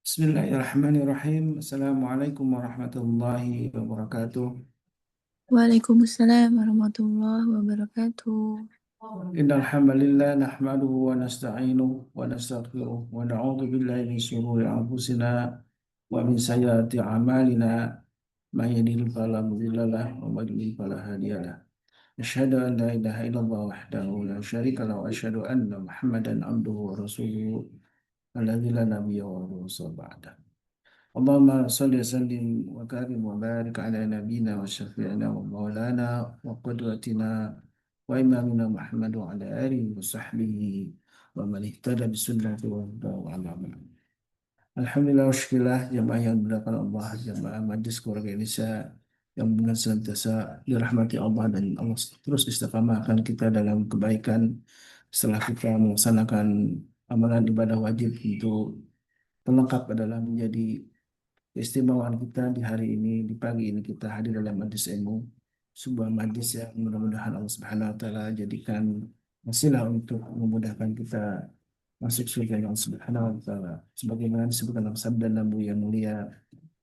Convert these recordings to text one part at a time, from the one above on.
Bismillahirrahmanirrahim. Assalamualaikum warahmatullahi wabarakatuh. Waalaikumsalam warahmatullahi wabarakatuh. Innal hamdalillah nahmaduhu wa nasta'inuhu wa nastaghfiruh wa na'udzu billahi min shururi anfusina wa min sayyiati a'malina. May yahdihillahu fala mudilla lahu wa may yudlil fala hadiya lahu. Asyhadu an la ilaha illallah wahdahu la syarika lahu wa asyhadu anna Muhammadan abduhu wa rasuluhu alladzi la nabiyya wa ba'da. اللهم صل وسلم وكرم وبارك على نبينا وشفيعنا ومولانا وقدوتنا وإمامنا محمد وعلى آله وصحبه ومن اهتدى بسنته وعلى عمله. Alhamdulillah wasyukurillah jamaah yang dimuliakan Allah, jamaah Majelis Keluarga Indonesia yang benar senantiasa dirahmati Allah dan Allah terus istiqamahkan kita dalam kebaikan setelah kita melaksanakan amalan ibadah wajib untuk pelengkap adalah menjadi keistimewaan kita di hari ini, di pagi ini kita hadir dalam majlis ilmu, sebuah majlis yang mudah-mudahan Allah Subhanahu wa taala jadikan wasilah untuk memudahkan kita masuk surga Allah Subhanahu wa taala. Sebagaimana disebutkan dalam sabda Nabi yang mulia,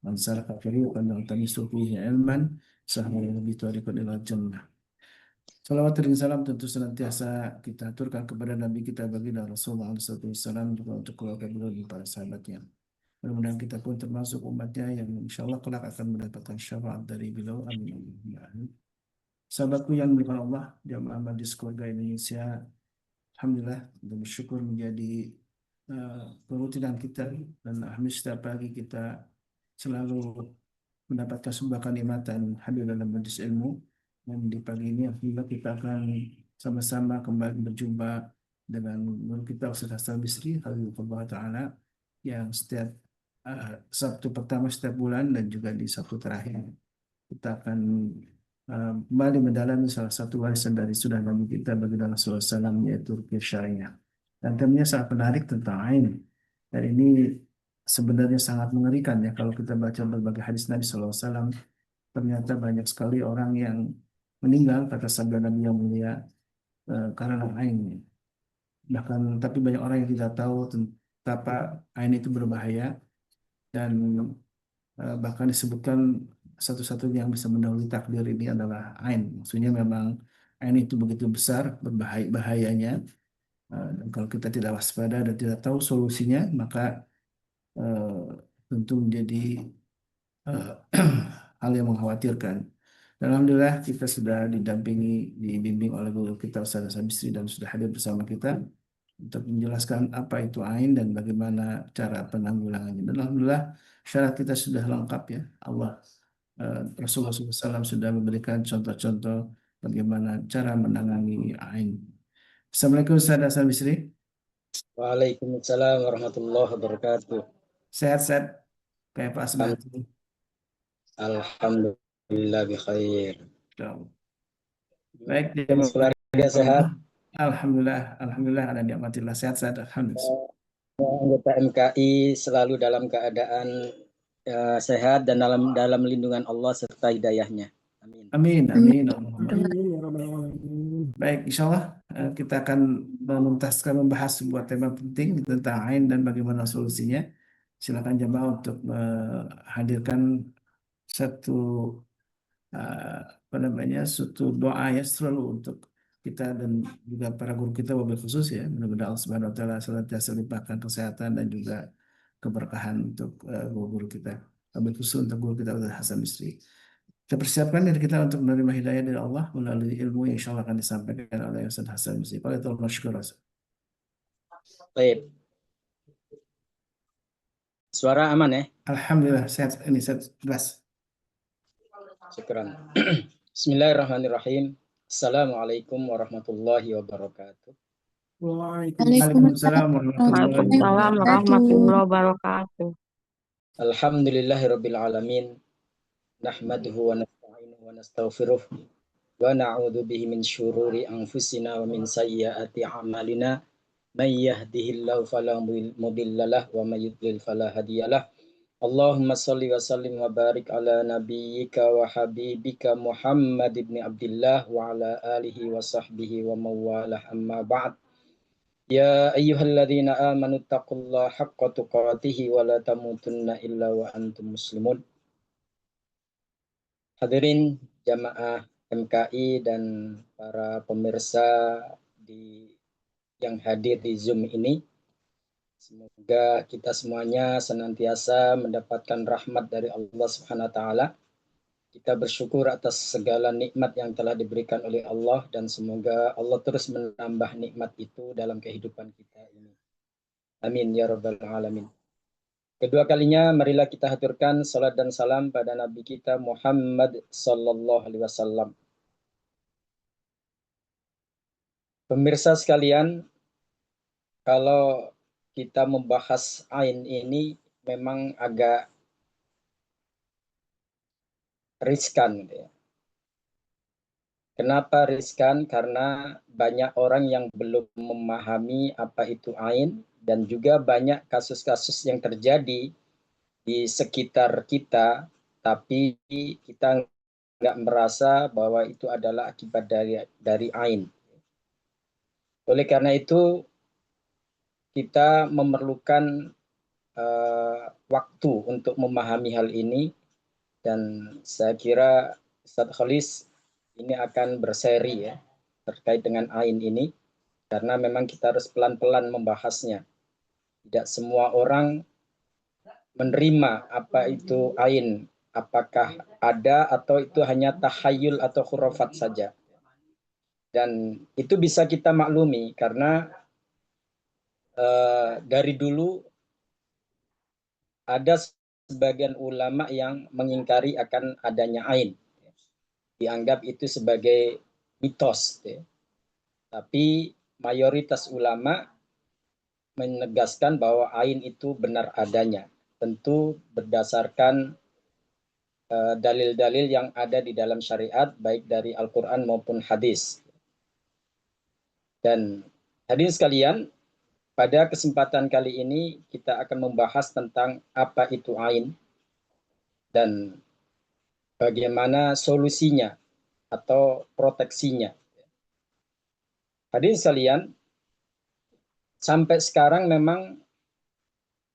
"Man salaka tariqan yaltamisu fihi ilman, sahala lahu tariqan ilal jannah." Salawat dan salam tentu senantiasa kita aturkan kepada Nabi kita baginda Rasulullah SAW, juga untuk keluarga beliau dan para sahabatnya. Mudah-mudahan kita pun termasuk umatnya yang insya Allah kelak akan mendapatkan syafaat dari beliau. Amin. Amin. Sahabatku yang dimuliakan Allah, jamaah Majelis Keluarga Indonesia, alhamdulillah kita bersyukur menjadi perutinan kita, dan alhamdulillah setiap pagi kita selalu mendapatkan sebuah kenikmatan hadir dalam majelis ilmu. Dan di pagi ini alhamdulillah kita akan sama-sama kembali berjumpa dengan guru kita Ustaz Hasan Bisri Hafizahullah Ta'ala, yang setiap Sabtu pertama setiap bulan dan juga di Sabtu terakhir kita akan kembali mendalami salah satu warisan dari sunnah Nabi kita baginda Rasulullah SAW, yaitu ruqyah syariah. Dan temanya sangat menarik tentang ain. Dan ini sebenarnya sangat mengerikan ya kalau kita baca berbagai hadis Nabi SAW. Ternyata banyak sekali orang yang meninggal kata sabda Nabi yang mulia karena ain. Bahkan tapi banyak orang yang tidak tahu betapa ain itu berbahaya, dan bahkan disebutkan satu-satunya yang bisa mendahului takdir ini adalah ain. Maksudnya memang ain itu begitu besar bahayanya. Dan kalau kita tidak waspada dan tidak tahu solusinya, maka eh, tentu menjadi eh, hal yang mengkhawatirkan. Dan alhamdulillah kita sudah dibimbing oleh guru kita Ustaz Hasan Bisri dan sudah hadir bersama kita untuk menjelaskan apa itu ain dan bagaimana cara penanggulangannya. Dan alhamdulillah syarat kita sudah lengkap ya. Rasulullah SAW sudah memberikan contoh-contoh bagaimana cara menangani ain. Assalamualaikum Ustaz Hasan Bisri. Waalaikumsalam warahmatullahi wabarakatuh. Sehat-sehat kayak Pak Asbah. Alhamdulillah bi khair. Baik, Keluarga sehat. Alhamdulillah ada nikmatillah, sehat-sehat alhamdulillah. Anggota MKI selalu dalam keadaan sehat dan dalam lindungan Allah serta hidayahnya. Amin. Amin, amin. Baik, insya Allah kita akan menuntaskan membahas sebuah tema penting tentang ain dan bagaimana solusinya. Silakan jemaah untuk menghadirkan satu suatu doa ya selalu untuk kita dan juga para guru kita wabil khusus ya. Mudah-mudahan Allah Subhanahu wa taala senantiasa limpahkan kesehatan dan juga keberkahan untuk guru-guru kita. Wabil khusus untuk guru kita Ustaz Hasan Bisri. Kita persiapkan diri kita untuk menerima hidayah dari Allah melalui ilmu yang insya Allah akan disampaikan oleh Ustaz Hasan Bisri. Kalau itu masyukur. Baik. Suara aman ya? Alhamdulillah sehat, ini sehat jelas. Syukran. Bismillahirrahmanirrahim. Assalamualaikum warahmatullahi wabarakatuh. Waalaikumsalam warahmatullahi wabarakatuh. Alhamdulillahirabbil alamin. Nahmaduhu wa nasta'inuhu wa nastaghfiruh wa na'udzu bihi min syururi anfusina wa min sayyiati a'malina. May yahdihillahu fala mudhillalah wa may yudlil fala hadiyalah. Allahumma salli wa sallim wa barik ala nabiyyika wa habibika Muhammad ibn Abdullah wa ala alihi wa sahbihi wa mawalah amma ba'd. Ya ayyuhalladzina amanu taqullaha haqqa tuqatih wa la tamutunna illa wa antum muslimun. Hadirin jamaah MKI dan para pemirsa di yang hadir di Zoom ini, semoga kita semuanya senantiasa mendapatkan rahmat dari Allah Subhanahu wa taala. Kita bersyukur atas segala nikmat yang telah diberikan oleh Allah dan semoga Allah terus menambah nikmat itu dalam kehidupan kita ini. Amin ya rabbal alamin. Kedua kalinya, marilah kita haturkan salat dan salam pada Nabi kita Muhammad sallallahu alaihi wasallam. Pemirsa sekalian, kalau kita membahas ain ini memang agak riskan, gitu ya. Kenapa riskan? Karena banyak orang yang belum memahami apa itu ain dan juga banyak kasus-kasus yang terjadi di sekitar kita, tapi kita nggak merasa bahwa itu adalah akibat dari ain. Oleh karena itu, kita memerlukan waktu untuk memahami hal ini, dan saya kira Ustadz Khalis ini akan berseri ya terkait dengan ain ini, karena memang kita harus pelan-pelan membahasnya. Tidak semua orang menerima apa itu ain, apakah ada atau itu hanya tahayul atau khurafat saja. Dan itu bisa kita maklumi karena dari dulu ada sebagian ulama yang mengingkari akan adanya ain. Dianggap itu sebagai mitos. Tapi mayoritas ulama menegaskan bahwa ain itu benar adanya. Tentu berdasarkan dalil-dalil yang ada di dalam syariat, baik dari Al-Quran maupun hadis. Dan hadirin sekalian, pada kesempatan kali ini kita akan membahas tentang apa itu ain dan bagaimana solusinya atau proteksinya. Hadirin sekalian, sampai sekarang memang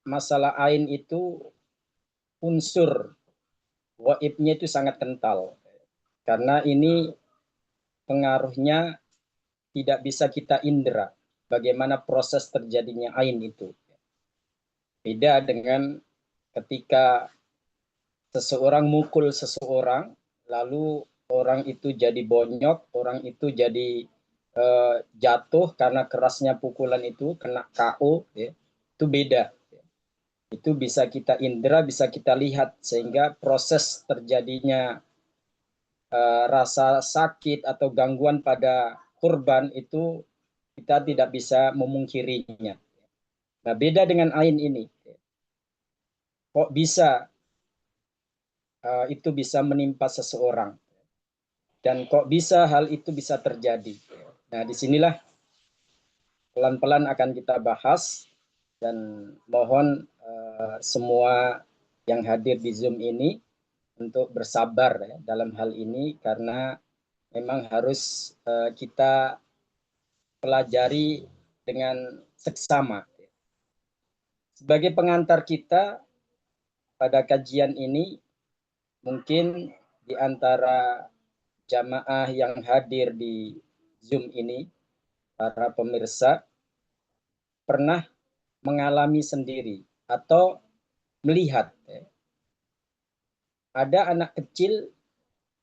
masalah ain itu unsur gaibnya itu sangat kental. Karena ini pengaruhnya tidak bisa kita indera bagaimana proses terjadinya ain itu. Beda dengan ketika seseorang mukul seseorang, lalu orang itu jadi bonyok, orang itu jadi jatuh karena kerasnya pukulan itu, kena KO, ya, itu beda. Itu bisa kita indera, bisa kita lihat, sehingga proses terjadinya rasa sakit atau gangguan pada korban itu kita tidak bisa memungkirinya. Nah, beda dengan ain ini. Kok bisa itu bisa menimpa seseorang? Dan kok bisa hal itu bisa terjadi? Nah, disinilah pelan-pelan akan kita bahas, dan mohon semua yang hadir di Zoom ini untuk bersabar ya, dalam hal ini, karena memang harus kita pelajari dengan seksama. Sebagai pengantar kita pada kajian ini, mungkin di antara jamaah yang hadir di Zoom ini, para pemirsa, pernah mengalami sendiri atau melihat ada anak kecil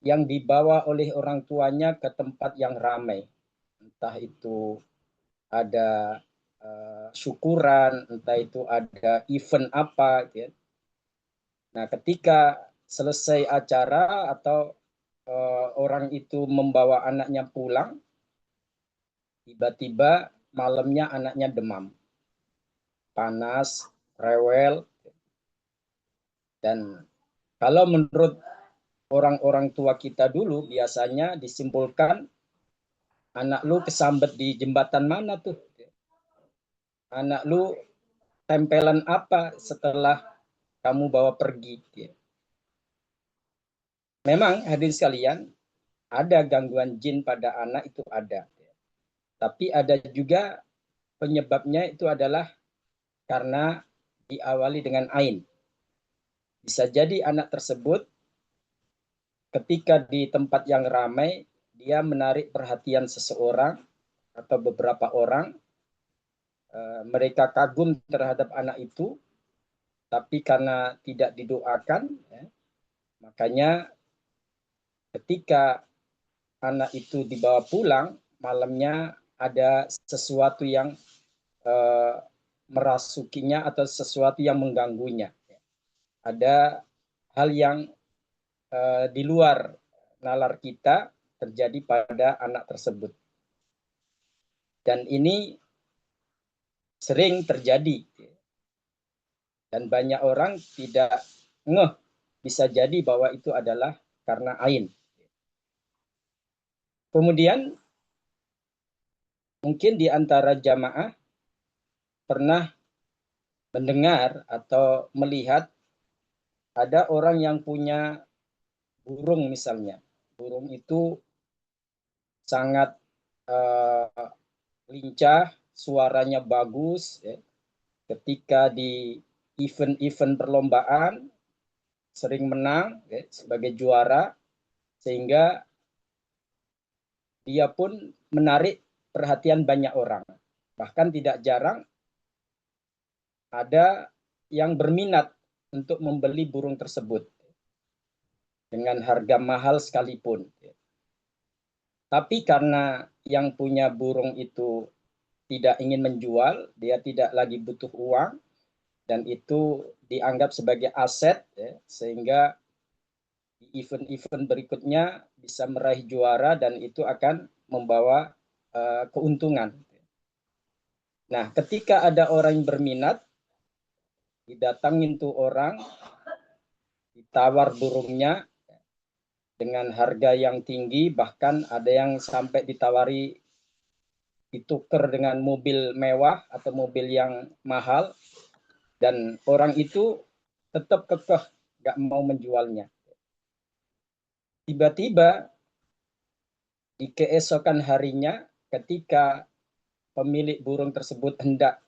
yang dibawa oleh orang tuanya ke tempat yang ramai. Entah itu ada syukuran, entah itu ada event apa. Gitu ya. Nah, ketika selesai acara atau orang itu membawa anaknya pulang, tiba-tiba malamnya anaknya demam, panas, rewel. Dan kalau menurut orang-orang tua kita dulu, biasanya disimpulkan, anak lu kesambet di jembatan mana tuh? Anak lu tempelan apa setelah kamu bawa pergi? Memang hadirin sekalian, ada gangguan jin pada anak itu ada. Tapi ada juga penyebabnya itu adalah karena diawali dengan ain. Bisa jadi anak tersebut ketika di tempat yang ramai, dia menarik perhatian seseorang atau beberapa orang. Mereka kagum terhadap anak itu, tapi karena tidak didoakan, makanya ketika anak itu dibawa pulang, malamnya ada sesuatu yang merasukinya atau sesuatu yang mengganggunya. Ada hal yang di luar nalar kita terjadi pada anak tersebut. Dan ini sering terjadi. Dan banyak orang tidak ngeh, bisa jadi bahwa itu adalah karena ain. Kemudian mungkin di antara jamaah pernah mendengar atau melihat ada orang yang punya burung misalnya. Burung itu sangat lincah, suaranya bagus. Ketika di event-event perlombaan sering menang sebagai juara, sehingga dia pun menarik perhatian banyak orang. Bahkan tidak jarang ada yang berminat untuk membeli burung tersebut dengan harga mahal sekalipun. Tapi karena yang punya burung itu tidak ingin menjual, dia tidak lagi butuh uang, dan itu dianggap sebagai aset, sehingga di event-event berikutnya bisa meraih juara dan itu akan membawa keuntungan. Nah, ketika ada orang yang berminat, didatangin tuh orang, ditawar burungnya dengan harga yang tinggi, bahkan ada yang sampai ditawari ditukar dengan mobil mewah atau mobil yang mahal, dan orang itu tetap kekeh nggak mau menjualnya. Tiba-tiba di keesokan harinya, ketika pemilik burung tersebut hendak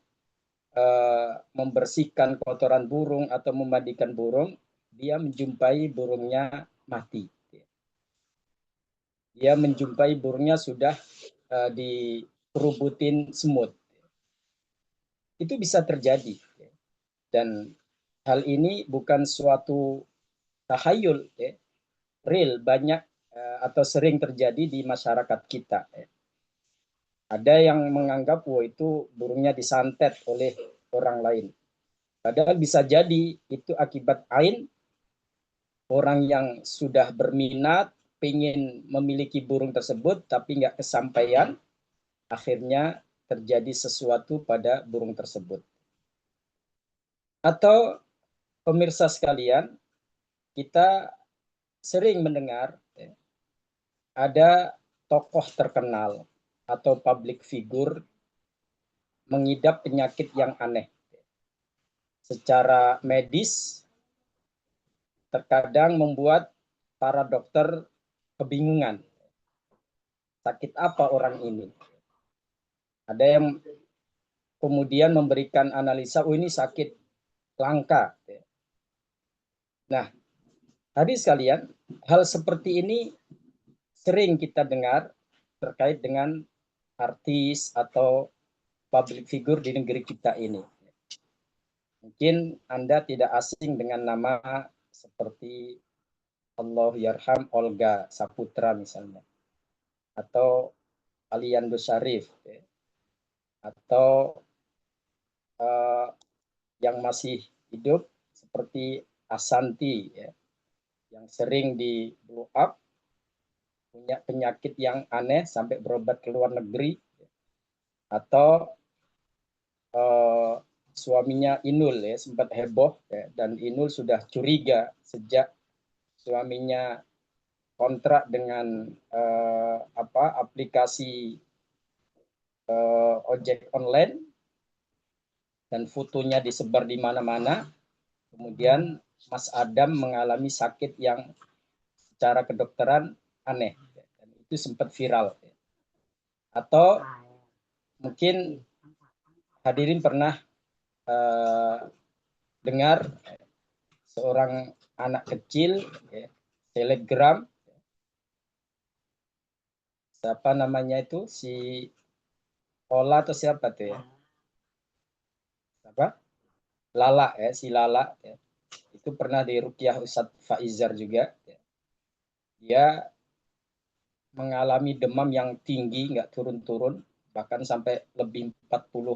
membersihkan kotoran burung atau memandikan burung, dia menjumpai burungnya mati. Dia menjumpai burungnya sudah dikerubutin semut. Itu bisa terjadi. Dan hal ini bukan suatu tahayul, real, banyak atau sering terjadi di masyarakat kita. Ada yang menganggap itu burungnya disantet oleh orang lain. Padahal bisa jadi itu akibat ain, orang yang sudah berminat, ingin memiliki burung tersebut, tapi nggak kesampaian, akhirnya terjadi sesuatu pada burung tersebut. Atau pemirsa sekalian, kita sering mendengar ada tokoh terkenal atau public figure mengidap penyakit yang aneh. Secara medis, terkadang membuat para dokter kebingungan. Sakit apa orang ini? Ada yang kemudian memberikan analisa, oh ini sakit langka. Nah, tadi sekalian, hal seperti ini sering kita dengar terkait dengan artis atau public figure di negeri kita ini. Mungkin Anda tidak asing dengan nama seperti Allahyarham Olga Saputra misalnya, atau Aliando Syarif, atau yang masih hidup seperti Asanti, yang sering di blow up, punya penyakit yang aneh sampai berobat ke luar negeri, atau suaminya Inul sempat heboh, dan Inul sudah curiga sejak suaminya kontrak dengan aplikasi ojek online dan fotonya disebar di mana-mana. Kemudian Mas Adam mengalami sakit yang secara kedokteran aneh, dan itu sempat viral. Atau mungkin hadirin pernah dengar seorang anak kecil, ya, selebgram, siapa namanya itu, si Ola atau siapa tuh ya, apa, Lala ya, si Lala ya. Itu pernah diruqyah Ustadz Faizar juga ya. Dia mengalami demam yang tinggi, nggak turun-turun, bahkan sampai lebih 40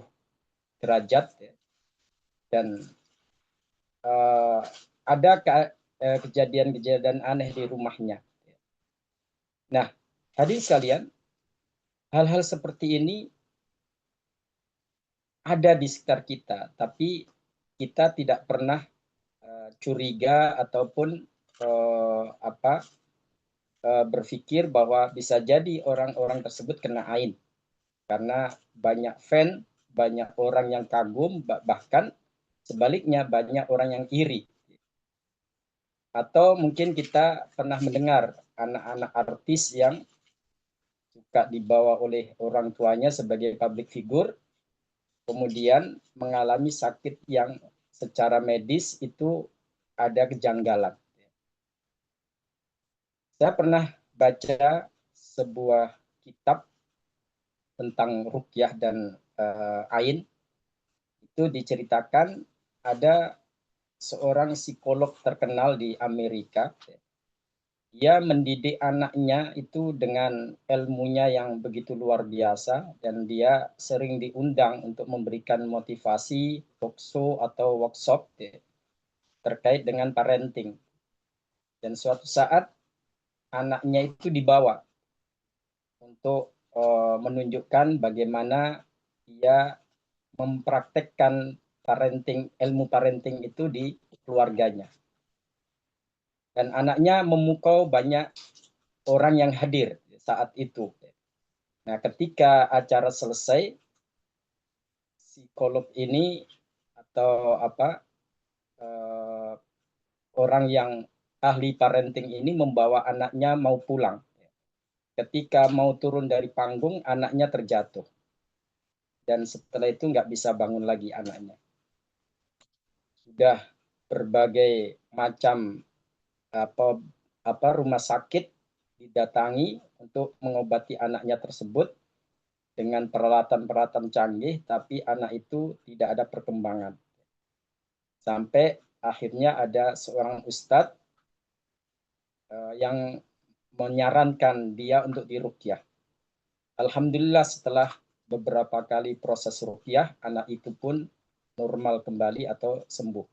derajat ya. Dan ada kejadian-kejadian aneh di rumahnya. Nah, hadirin sekalian, hal-hal seperti ini ada di sekitar kita, tapi kita tidak pernah curiga ataupun berpikir bahwa bisa jadi orang-orang tersebut kena ain, karena banyak fan, banyak orang yang kagum, bahkan sebaliknya banyak orang yang iri. Atau mungkin kita pernah mendengar anak-anak artis yang suka dibawa oleh orang tuanya sebagai public figure, kemudian mengalami sakit yang secara medis itu ada kejanggalan. Saya pernah baca sebuah kitab tentang ruqyah dan ain. Itu diceritakan ada seorang psikolog terkenal di Amerika. Dia mendidik anaknya itu dengan ilmunya yang begitu luar biasa, dan dia sering diundang untuk memberikan motivasi, talk show atau workshop terkait dengan parenting. Dan suatu saat anaknya itu dibawa untuk menunjukkan bagaimana dia mempraktekkan parenting, ilmu parenting itu di keluarganya. Dan anaknya memukau banyak orang yang hadir saat itu. Nah, ketika acara selesai, psikolog ini atau orang yang ahli parenting ini membawa anaknya mau pulang. Ketika mau turun dari panggung, anaknya terjatuh. Dan setelah itu nggak bisa bangun lagi anaknya. Sudah berbagai macam rumah sakit didatangi untuk mengobati anaknya tersebut dengan peralatan-peralatan canggih, tapi anak itu tidak ada perkembangan. Sampai akhirnya ada seorang ustadz yang menyarankan dia untuk diruqyah. Alhamdulillah setelah beberapa kali proses ruqyah, anak itu pun normal kembali atau sembuh.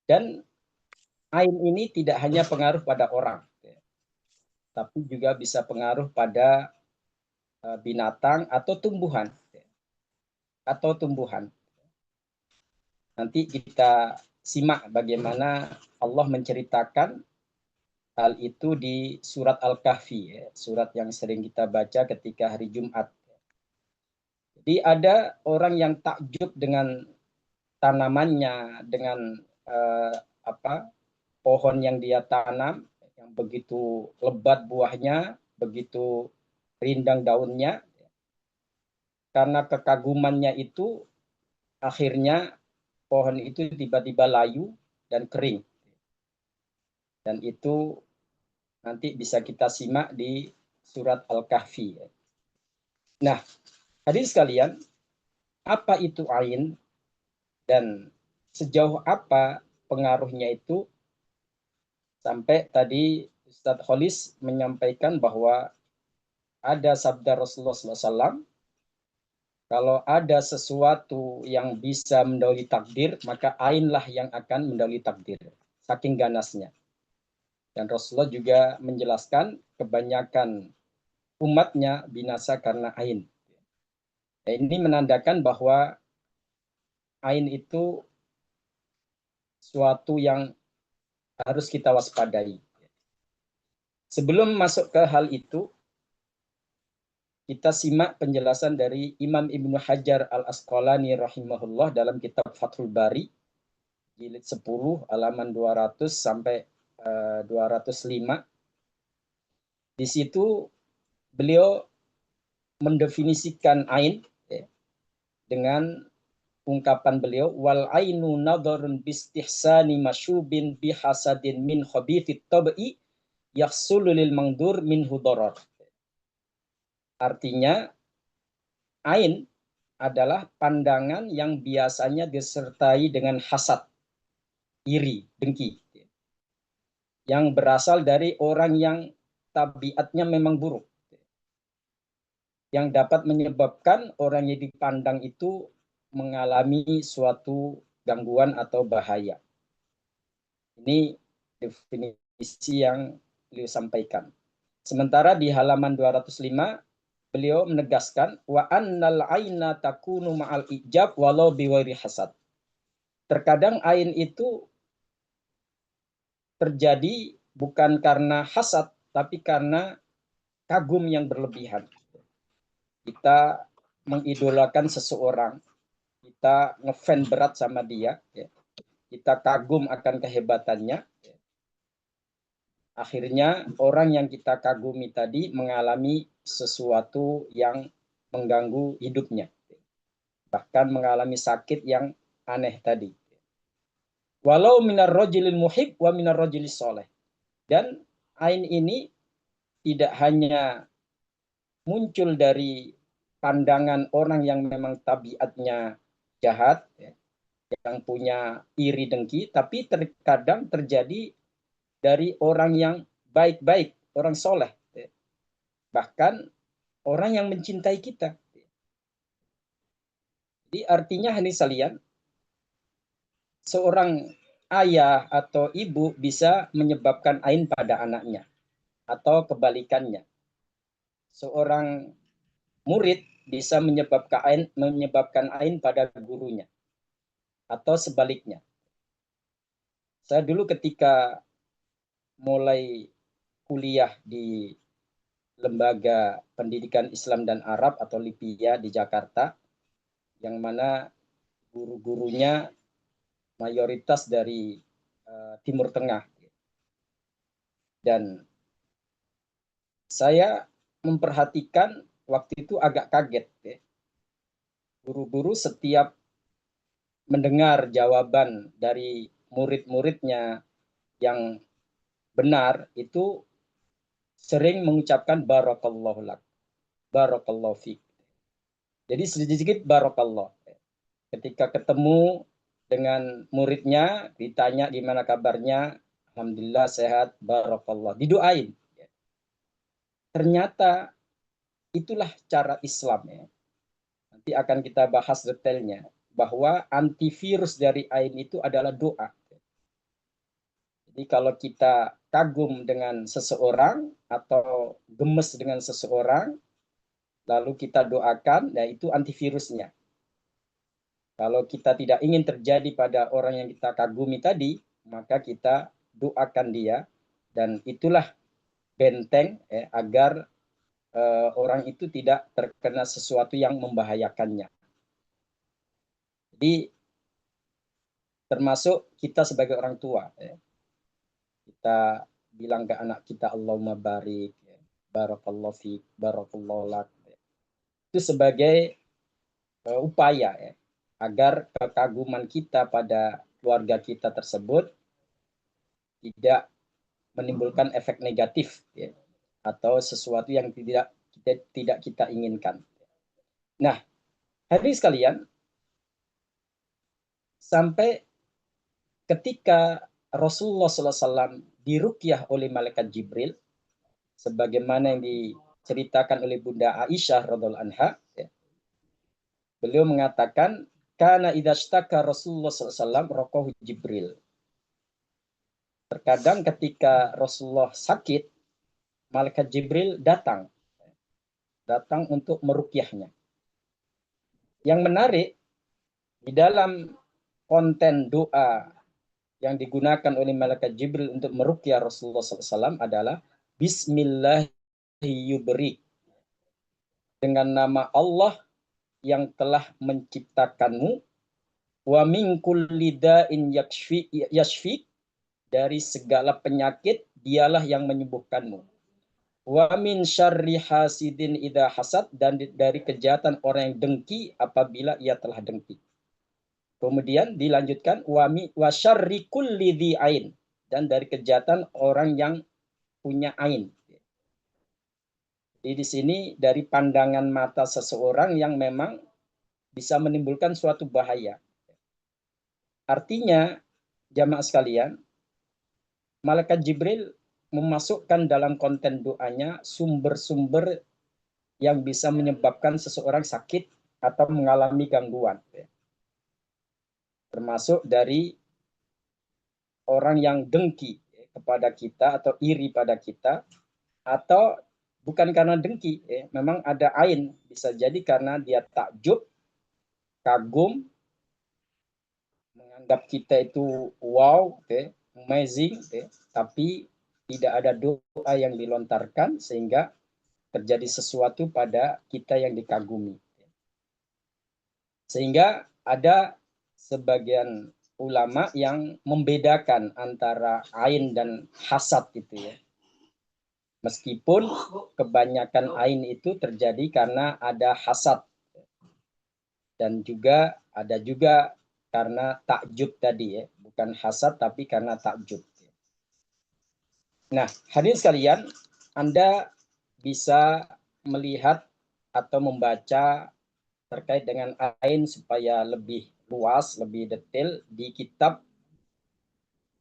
Dan ain ini tidak hanya pengaruh pada orang, tapi juga bisa pengaruh pada binatang atau tumbuhan. Nanti kita simak bagaimana Allah menceritakan hal itu di surat Al-Kahfi, surat yang sering kita baca ketika hari Jumat. Jadi ada orang yang takjub dengan tanamannya, dengan pohon yang dia tanam, yang begitu lebat buahnya, begitu rindang daunnya. Karena kekagumannya itu, akhirnya pohon itu tiba-tiba layu dan kering. Dan itu nanti bisa kita simak di surat Al-Kahfi. Nah, hadirin sekalian, apa itu ain dan sejauh apa pengaruhnya itu, sampai tadi Ustadz Kholis menyampaikan bahwa ada sabda Rasulullah SAW, kalau ada sesuatu yang bisa mendahului takdir, maka ainlah yang akan mendahului takdir. Saking ganasnya. Dan Rasulullah juga menjelaskan kebanyakan umatnya binasa karena ain. Ini menandakan bahwa ain itu suatu yang harus kita waspadai. Sebelum masuk ke hal itu, kita simak penjelasan dari Imam Ibnu Hajar Al-Asqalani rahimahullah dalam kitab Fathul Bari, jilid 10, halaman 200 sampai 205. Di situ beliau mendefinisikan ain dengan ungkapan beliau, wal ainu nadharun bistihsani masyubin bihasadin min khabithit tab'i yahsulu lil mangdur minhu darar. Artinya, ain adalah pandangan yang biasanya disertai dengan hasad, iri, dengki, yang berasal dari orang yang tabiatnya memang buruk, yang dapat menyebabkan orang yang dipandang itu mengalami suatu gangguan atau bahaya. Ini definisi yang beliau sampaikan. Sementara di halaman 205 beliau menegaskan wa annal aina takunu ma'al ijab walau biwairi hasad. Terkadang ain itu terjadi bukan karena hasad tapi karena kagum yang berlebihan. Kita mengidolakan seseorang, kita ngefan berat sama dia, ya. Kita kagum akan kehebatannya. Akhirnya orang yang kita kagumi tadi mengalami sesuatu yang mengganggu hidupnya. Bahkan mengalami sakit yang aneh tadi. Walau minar rajulil muhib wa minar rajulis soleh. Dan ain ini tidak hanya muncul dari pandangan orang yang memang tabiatnya jahat, yang punya iri dengki, tapi terkadang terjadi dari orang yang baik-baik, orang soleh. Bahkan orang yang mencintai kita. Jadi artinya hadis salian, seorang ayah atau ibu bisa menyebabkan ain pada anaknya. Atau kebalikannya. Seorang murid bisa menyebabkan ain pada gurunya. Atau sebaliknya. Saya dulu ketika mulai kuliah di Lembaga Pendidikan Islam dan Arab atau LIPIA di Jakarta, yang mana guru-gurunya mayoritas dari Timur Tengah. Dan saya memperhatikan waktu itu agak kaget. Guru-guru setiap mendengar jawaban dari murid-muridnya yang benar itu sering mengucapkan barakallahu lak, barakallahu fiik. Jadi sedikit barakallah. Ketika ketemu dengan muridnya, ditanya gimana kabarnya, alhamdulillah sehat, barakallah, didoain. Ternyata itulah cara Islam, ya. Nanti akan kita bahas detailnya, bahwa antivirus dari ain itu adalah doa. Jadi kalau kita kagum dengan seseorang atau gemes dengan seseorang, lalu kita doakan, nah itu antivirusnya. Kalau kita tidak ingin terjadi pada orang yang kita kagumi tadi, maka kita doakan dia, dan itulah benteng agar orang itu tidak terkena sesuatu yang membahayakannya. Jadi termasuk kita sebagai orang tua, kita bilang ke anak kita Allahumma barik, barakallahu fiik, barakallahu lak. Itu sebagai upaya agar kekaguman kita pada keluarga kita tersebut tidak menimbulkan efek negatif, atau sesuatu yang tidak kita inginkan. Nah, hadirin sekalian, sampai ketika Rasulullah SAW diruqyah oleh malaikat Jibril, sebagaimana yang diceritakan oleh Bunda Aisyah radhiallahu anha, beliau mengatakan, kana idzashtaka Rasulullah SAW raqahu Jibril. Terkadang ketika Rasulullah sakit, malaikat Jibril datang untuk meruqyahnya. Yang menarik, di dalam konten doa yang digunakan oleh malaikat Jibril untuk meruqyah Rasulullah SAW adalah Bismillahirrahmanirrahim, dengan nama Allah yang telah menciptakanmu, wa min kulli da'in yashfi, dari segala penyakit dialah yang menyembuhkanmu, Wa min syarri hasidin idza hasad, dan dari kejahatan orang yang dengki apabila ia telah dengki. Kemudian dilanjutkan wa syarri kulli dzi ain, dan dari kejahatan orang yang punya ain. Jadi di sini dari pandangan mata seseorang yang memang bisa menimbulkan suatu bahaya. Artinya, jamaah sekalian, malaikat Jibril memasukkan dalam konten doanya sumber-sumber yang bisa menyebabkan seseorang sakit atau mengalami gangguan. Termasuk dari orang yang dengki kepada kita atau iri pada kita, atau bukan karena dengki, memang ada ain, bisa jadi karena dia takjub, kagum, menganggap kita itu wow, amazing, tapi tidak ada doa yang dilontarkan sehingga terjadi sesuatu pada kita yang dikagumi. Sehingga ada sebagian ulama yang membedakan antara ain dan hasad itu ya. Meskipun kebanyakan ain itu terjadi karena ada hasad, dan juga ada juga karena takjub tadi ya, bukan hasad tapi karena takjub. Nah, hadirin sekalian, Anda bisa melihat atau membaca terkait dengan ain supaya lebih luas, lebih detail di kitab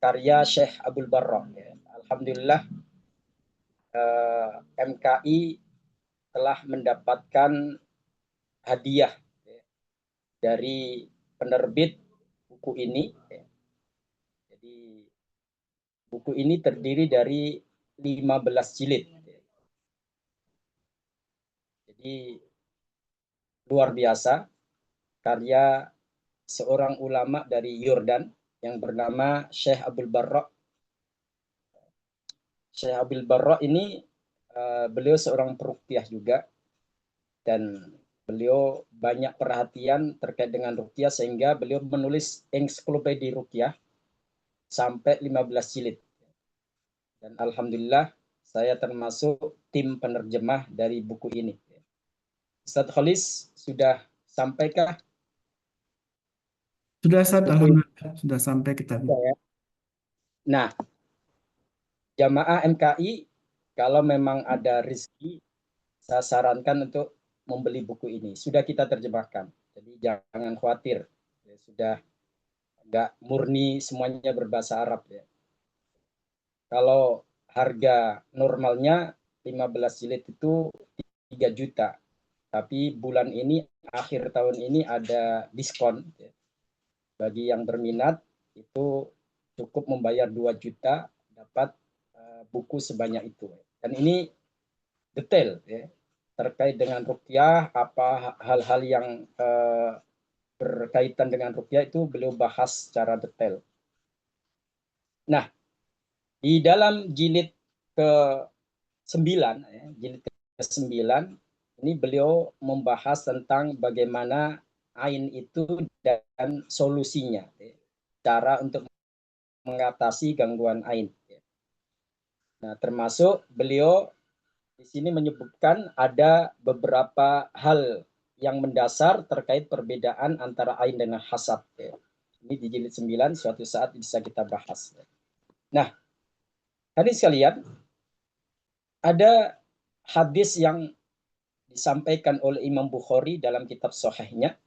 karya Syekh Abdul Barra. Alhamdulillah MKI telah mendapatkan hadiah dari penerbit buku ini. Jadi buku ini terdiri dari 15 jilid. Jadi luar biasa karya seorang ulama dari Yordan yang bernama Syekh Abdul Barra. Syekh Abdul Barra ini beliau seorang peruqyah juga, dan beliau banyak perhatian terkait dengan ruqyah sehingga beliau menulis ensiklopedia ruqyah sampai 15 jilid. Dan alhamdulillah saya termasuk tim penerjemah dari buku ini. Ustadz Khalis sudah sampaikah? Sudah Ustaz, alhamdulillah sudah sampai kitabnya. Ya. Nah, jamaah MKI kalau memang ada rezeki, saya sarankan untuk membeli buku ini. Sudah kita terjemahkan, jadi jangan khawatir. Ya, sudah nggak murni semuanya berbahasa Arab ya. Kalau harga normalnya 15 jilid itu 3 juta. Tapi bulan ini, akhir tahun ini ada diskon. Ya. Bagi yang berminat itu cukup membayar 2 juta dapat buku sebanyak itu. Dan ini detail ya, terkait dengan ruqyah, apa hal-hal yang berkaitan dengan ruqyah itu beliau bahas secara detail. Nah, di dalam jilid ke-9, jilid ke-9 ini beliau membahas tentang bagaimana ain itu dan solusinya, cara untuk mengatasi gangguan ain. Nah, termasuk beliau di sini menyebutkan ada beberapa hal yang mendasar terkait perbedaan antara ain dan hasad. Ini di jilid 9, suatu saat bisa kita bahas. Nah, hadirin sekalian, ada hadis yang disampaikan oleh Imam Bukhari dalam kitab Sahihnya,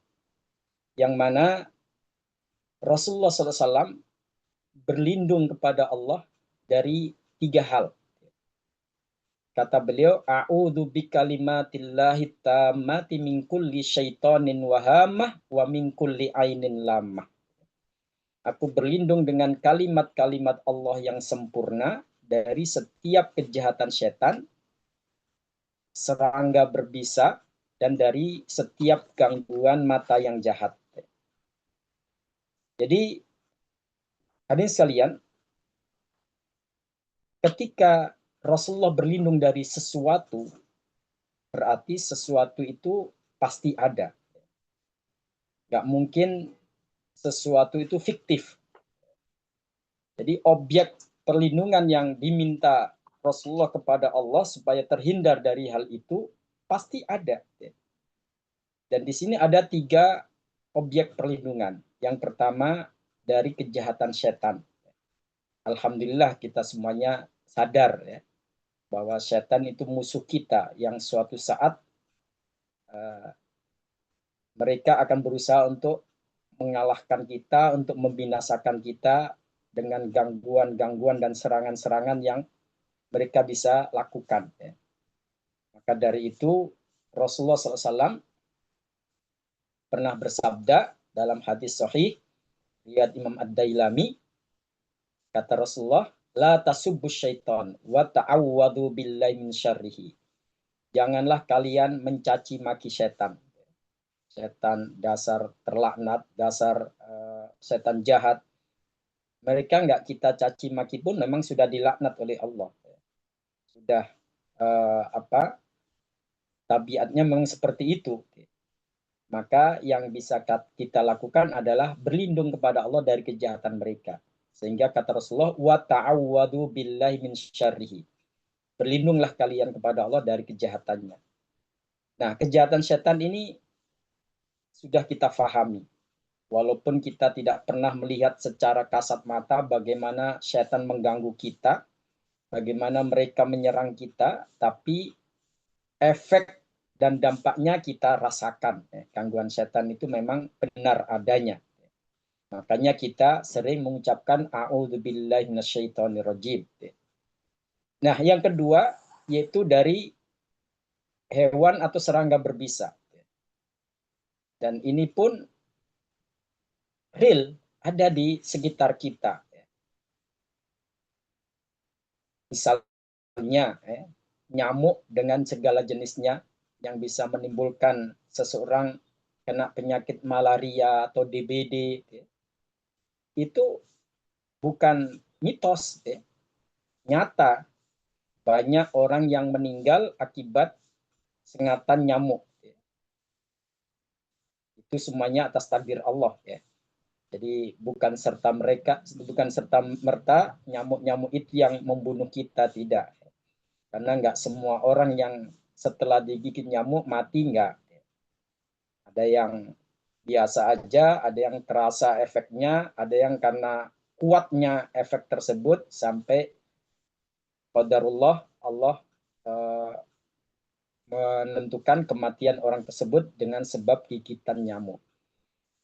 yang mana Rasulullah SAW berlindung kepada Allah dari 3 hal. Kata beliau, a'udzu bikalimatillahi tammati min kulli syaitonin wahamah wa min kulli ainin lamah. Aku berlindung dengan kalimat-kalimat Allah yang sempurna dari setiap kejahatan setan, serangga berbisa, dan dari setiap gangguan mata yang jahat. Jadi, hadirin sekalian, ketika Rasulullah berlindung dari sesuatu, berarti sesuatu itu pasti ada. Nggak mungkin sesuatu itu fiktif. Jadi objek perlindungan yang diminta Rasulullah kepada Allah supaya terhindar dari hal itu pasti ada. Dan di sini ada 3 objek perlindungan. Yang pertama dari kejahatan setan. Alhamdulillah kita semuanya sadar ya, bahwa setan itu musuh kita yang suatu saat mereka akan berusaha untuk mengalahkan kita, untuk membinasakan kita dengan gangguan-gangguan dan serangan-serangan yang mereka bisa lakukan. Ya. Maka dari itu Rasulullah SAW pernah bersabda dalam hadis sahih riwayat Imam Ad-Dailami, kata Rasulullah, la tasubbus syaitan wa ta'awwadu billahi min syarrihi. Janganlah kalian mencaci maki setan. Setan dasar terlaknat, dasar setan jahat. Mereka enggak kita caci maki pun memang sudah dilaknat oleh Allah. Sudah tabiatnya memang seperti itu. Maka yang bisa kita lakukan adalah berlindung kepada Allah dari kejahatan mereka. Sehingga kata Rasulullah, wa ta'awwadu billahi min syarrihi. Berlindunglah kalian kepada Allah dari kejahatannya. Nah, kejahatan setan ini sudah kita fahami. Walaupun kita tidak pernah melihat secara kasat mata bagaimana setan mengganggu kita, bagaimana mereka menyerang kita, tapi efek dan dampaknya kita rasakan. Gangguan setan itu memang benar adanya. Makanya kita sering mengucapkan a'udzubillahi minasyaitonirrajim. Nah, yang kedua yaitu dari hewan atau serangga berbisa. Dan ini pun real ada di sekitar kita. Misalnya nyamuk dengan segala jenisnya yang bisa menimbulkan seseorang kena penyakit malaria atau DBD, itu bukan mitos, nyata. Banyak orang yang meninggal akibat sengatan nyamuk. Itu semuanya atas takdir Allah. Jadi bukan serta merta nyamuk-nyamuk itu yang membunuh kita, tidak. Karena nggak semua orang yang setelah digigit nyamuk mati, enggak. Ada yang biasa aja, ada yang terasa efeknya, ada yang karena kuatnya efek tersebut sampai qadarullah Allah menentukan kematian orang tersebut dengan sebab gigitan nyamuk.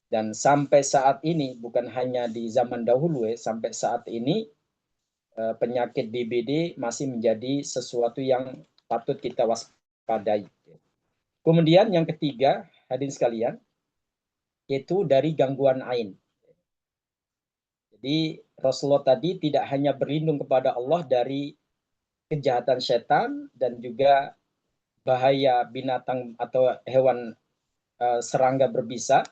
Dan sampai saat ini, bukan hanya di zaman dahulu sampai saat ini penyakit DBD masih menjadi sesuatu yang patut kita waspadai. Kemudian yang ketiga, hadirin sekalian, yaitu dari gangguan ain. Jadi Rasulullah tadi tidak hanya berlindung kepada Allah dari kejahatan setan dan juga bahaya binatang atau hewan serangga berbisa,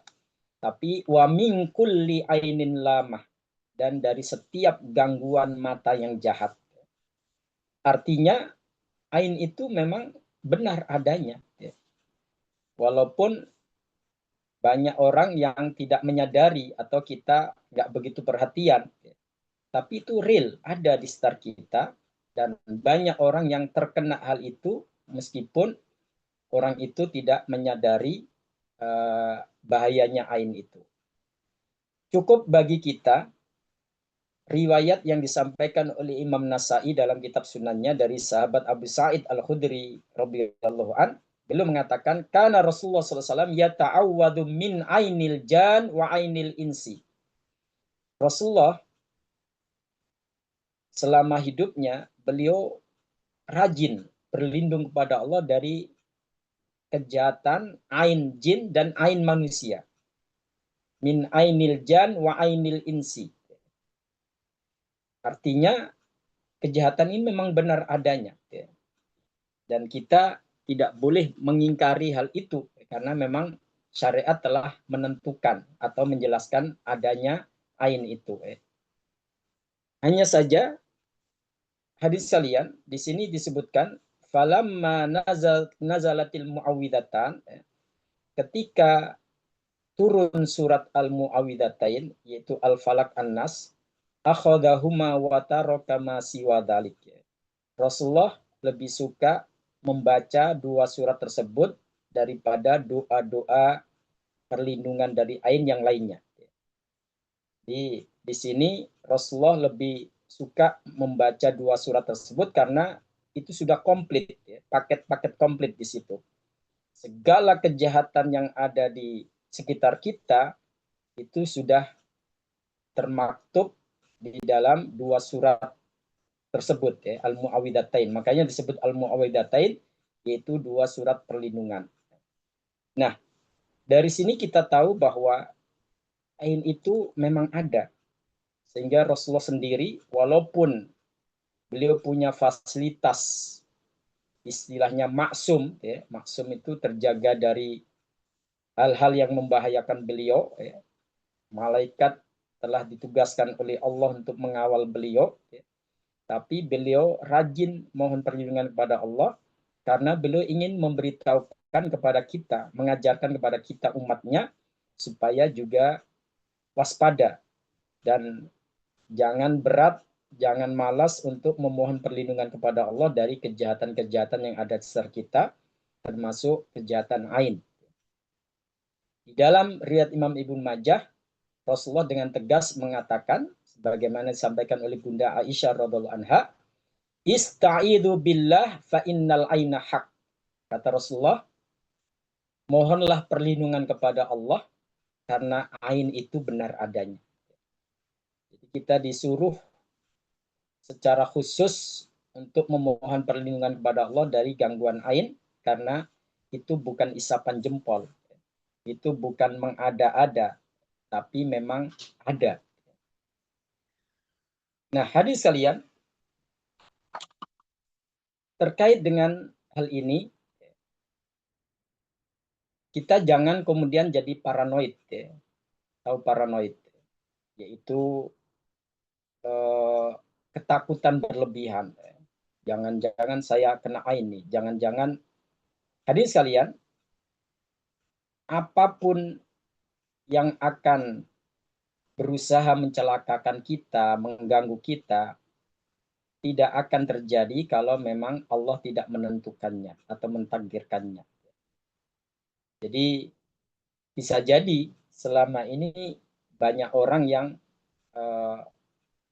tapi wa min kulli ainin lamah, dan dari setiap gangguan mata yang jahat. Artinya ain itu memang benar adanya. Walaupun banyak orang yang tidak menyadari atau kita nggak begitu perhatian, tapi itu real, ada di sekitar kita, dan banyak orang yang terkena hal itu meskipun orang itu tidak menyadari bahayanya ain itu. Cukup bagi kita riwayat yang disampaikan oleh Imam Nasai dalam kitab Sunannya dari sahabat Abu Sa'id Al-Khudri radhiyallahu an. Beliau mengatakan, karena Rasulullah SAW yata'awwadu min ainil jan wa ainil insi. Rasulullah selama hidupnya beliau rajin berlindung kepada Allah dari kejahatan ain jin dan ain manusia. Min ainil jan wa ainil insi. Artinya kejahatan ini memang benar adanya. Dan kita tidak boleh mengingkari hal itu karena memang syariat telah menentukan atau menjelaskan adanya ain itu. Hanya saja hadis sekalian di sini disebutkan falamma nazalatil muawwidatan, ketika turun surat al-muawwidatain yaitu al-falaq an-nas, akhadahuma wa taraka ma siwa dzalik. Rasulullah lebih suka membaca dua surat tersebut daripada doa-doa perlindungan dari ain yang lainnya. Di sini Rasulullah lebih suka membaca dua surat tersebut karena itu sudah komplit, ya, paket-paket komplit di situ. Segala kejahatan yang ada di sekitar kita itu sudah termaktub di dalam dua surat tersebut, ya, Al-Mu'awwidhatain. Makanya disebut Al-Mu'awwidhatain, yaitu dua surat perlindungan. Nah, dari sini kita tahu bahwa ain itu memang ada. Sehingga Rasulullah sendiri, walaupun beliau punya fasilitas istilahnya maksum, ya, maksum itu terjaga dari hal-hal yang membahayakan beliau, ya. Malaikat telah ditugaskan oleh Allah untuk mengawal beliau, ya. Tapi beliau rajin mohon perlindungan kepada Allah karena beliau ingin memberitahukan kepada kita, mengajarkan kepada kita umatnya supaya juga waspada dan jangan berat, jangan malas untuk memohon perlindungan kepada Allah dari kejahatan-kejahatan yang ada di sekitar kita, termasuk kejahatan ain. Di dalam riwayat Imam Ibnu Majah, Rasulullah dengan tegas mengatakan, sebagaimana disampaikan oleh Bunda Aisyah radhiallahu anha, "Ista'idu billah fa innal aina haq." Kata Rasulullah, mohonlah perlindungan kepada Allah karena ain itu benar adanya. Jadi kita disuruh secara khusus untuk memohon perlindungan kepada Allah dari gangguan ain karena itu bukan isapan jempol. Itu bukan mengada-ada, tapi memang ada. Nah, hadis kalian terkait dengan hal ini, kita jangan kemudian jadi paranoid, ya. Tahu paranoid, yaitu ketakutan berlebihan. Jangan-jangan saya kena ain nih, jangan-jangan. Hadis kalian, apapun yang akan berusaha mencelakakan kita, mengganggu kita, tidak akan terjadi kalau memang Allah tidak menentukannya atau mentakdirkannya. Jadi bisa jadi selama ini banyak orang yang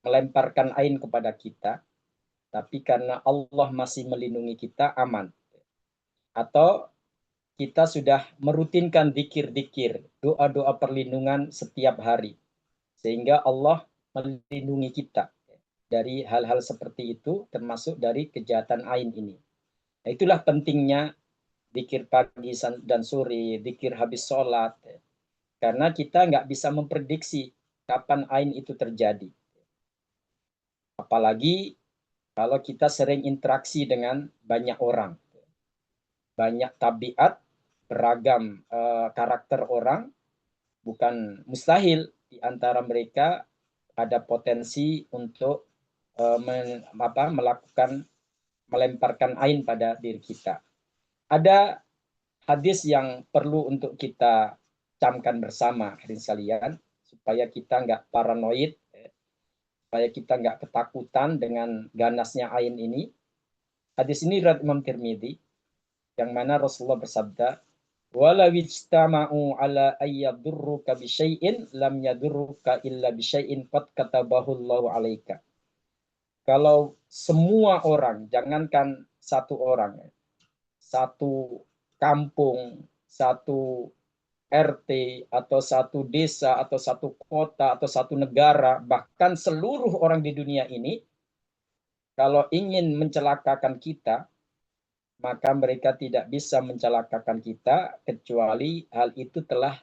melemparkan ain kepada kita, tapi karena Allah masih melindungi kita, aman. Atau kita sudah merutinkan dikir-dikir, doa-doa perlindungan setiap hari. Sehingga Allah melindungi kita dari hal-hal seperti itu, termasuk dari kejahatan ain ini. Nah, itulah pentingnya dikir pagi dan sore, dikir habis sholat. Karena kita nggak bisa memprediksi kapan ain itu terjadi. Apalagi kalau kita sering interaksi dengan banyak orang. Banyak tabiat, beragam karakter orang, bukan mustahil di antara mereka ada potensi untuk melakukan melemparkan ain pada diri kita. Ada hadis yang perlu untuk kita camkan bersama, hadis sekalian, supaya kita nggak paranoid, supaya kita nggak ketakutan dengan ganasnya ain ini. Hadis ini riwayat Imam Tirmidzi, yang mana Rasulullah bersabda, "Wala wijtama'u ala ayyadurruka bisyai'in lam yadurruka illa bisyai'in qad katabahu Allahu 'alaika." Kalau semua orang, jangankan satu orang, satu kampung, satu RT, atau satu desa, atau satu kota, atau satu negara, bahkan seluruh orang di dunia ini, kalau ingin mencelakakan kita, maka mereka tidak bisa mencelakakan kita kecuali hal itu telah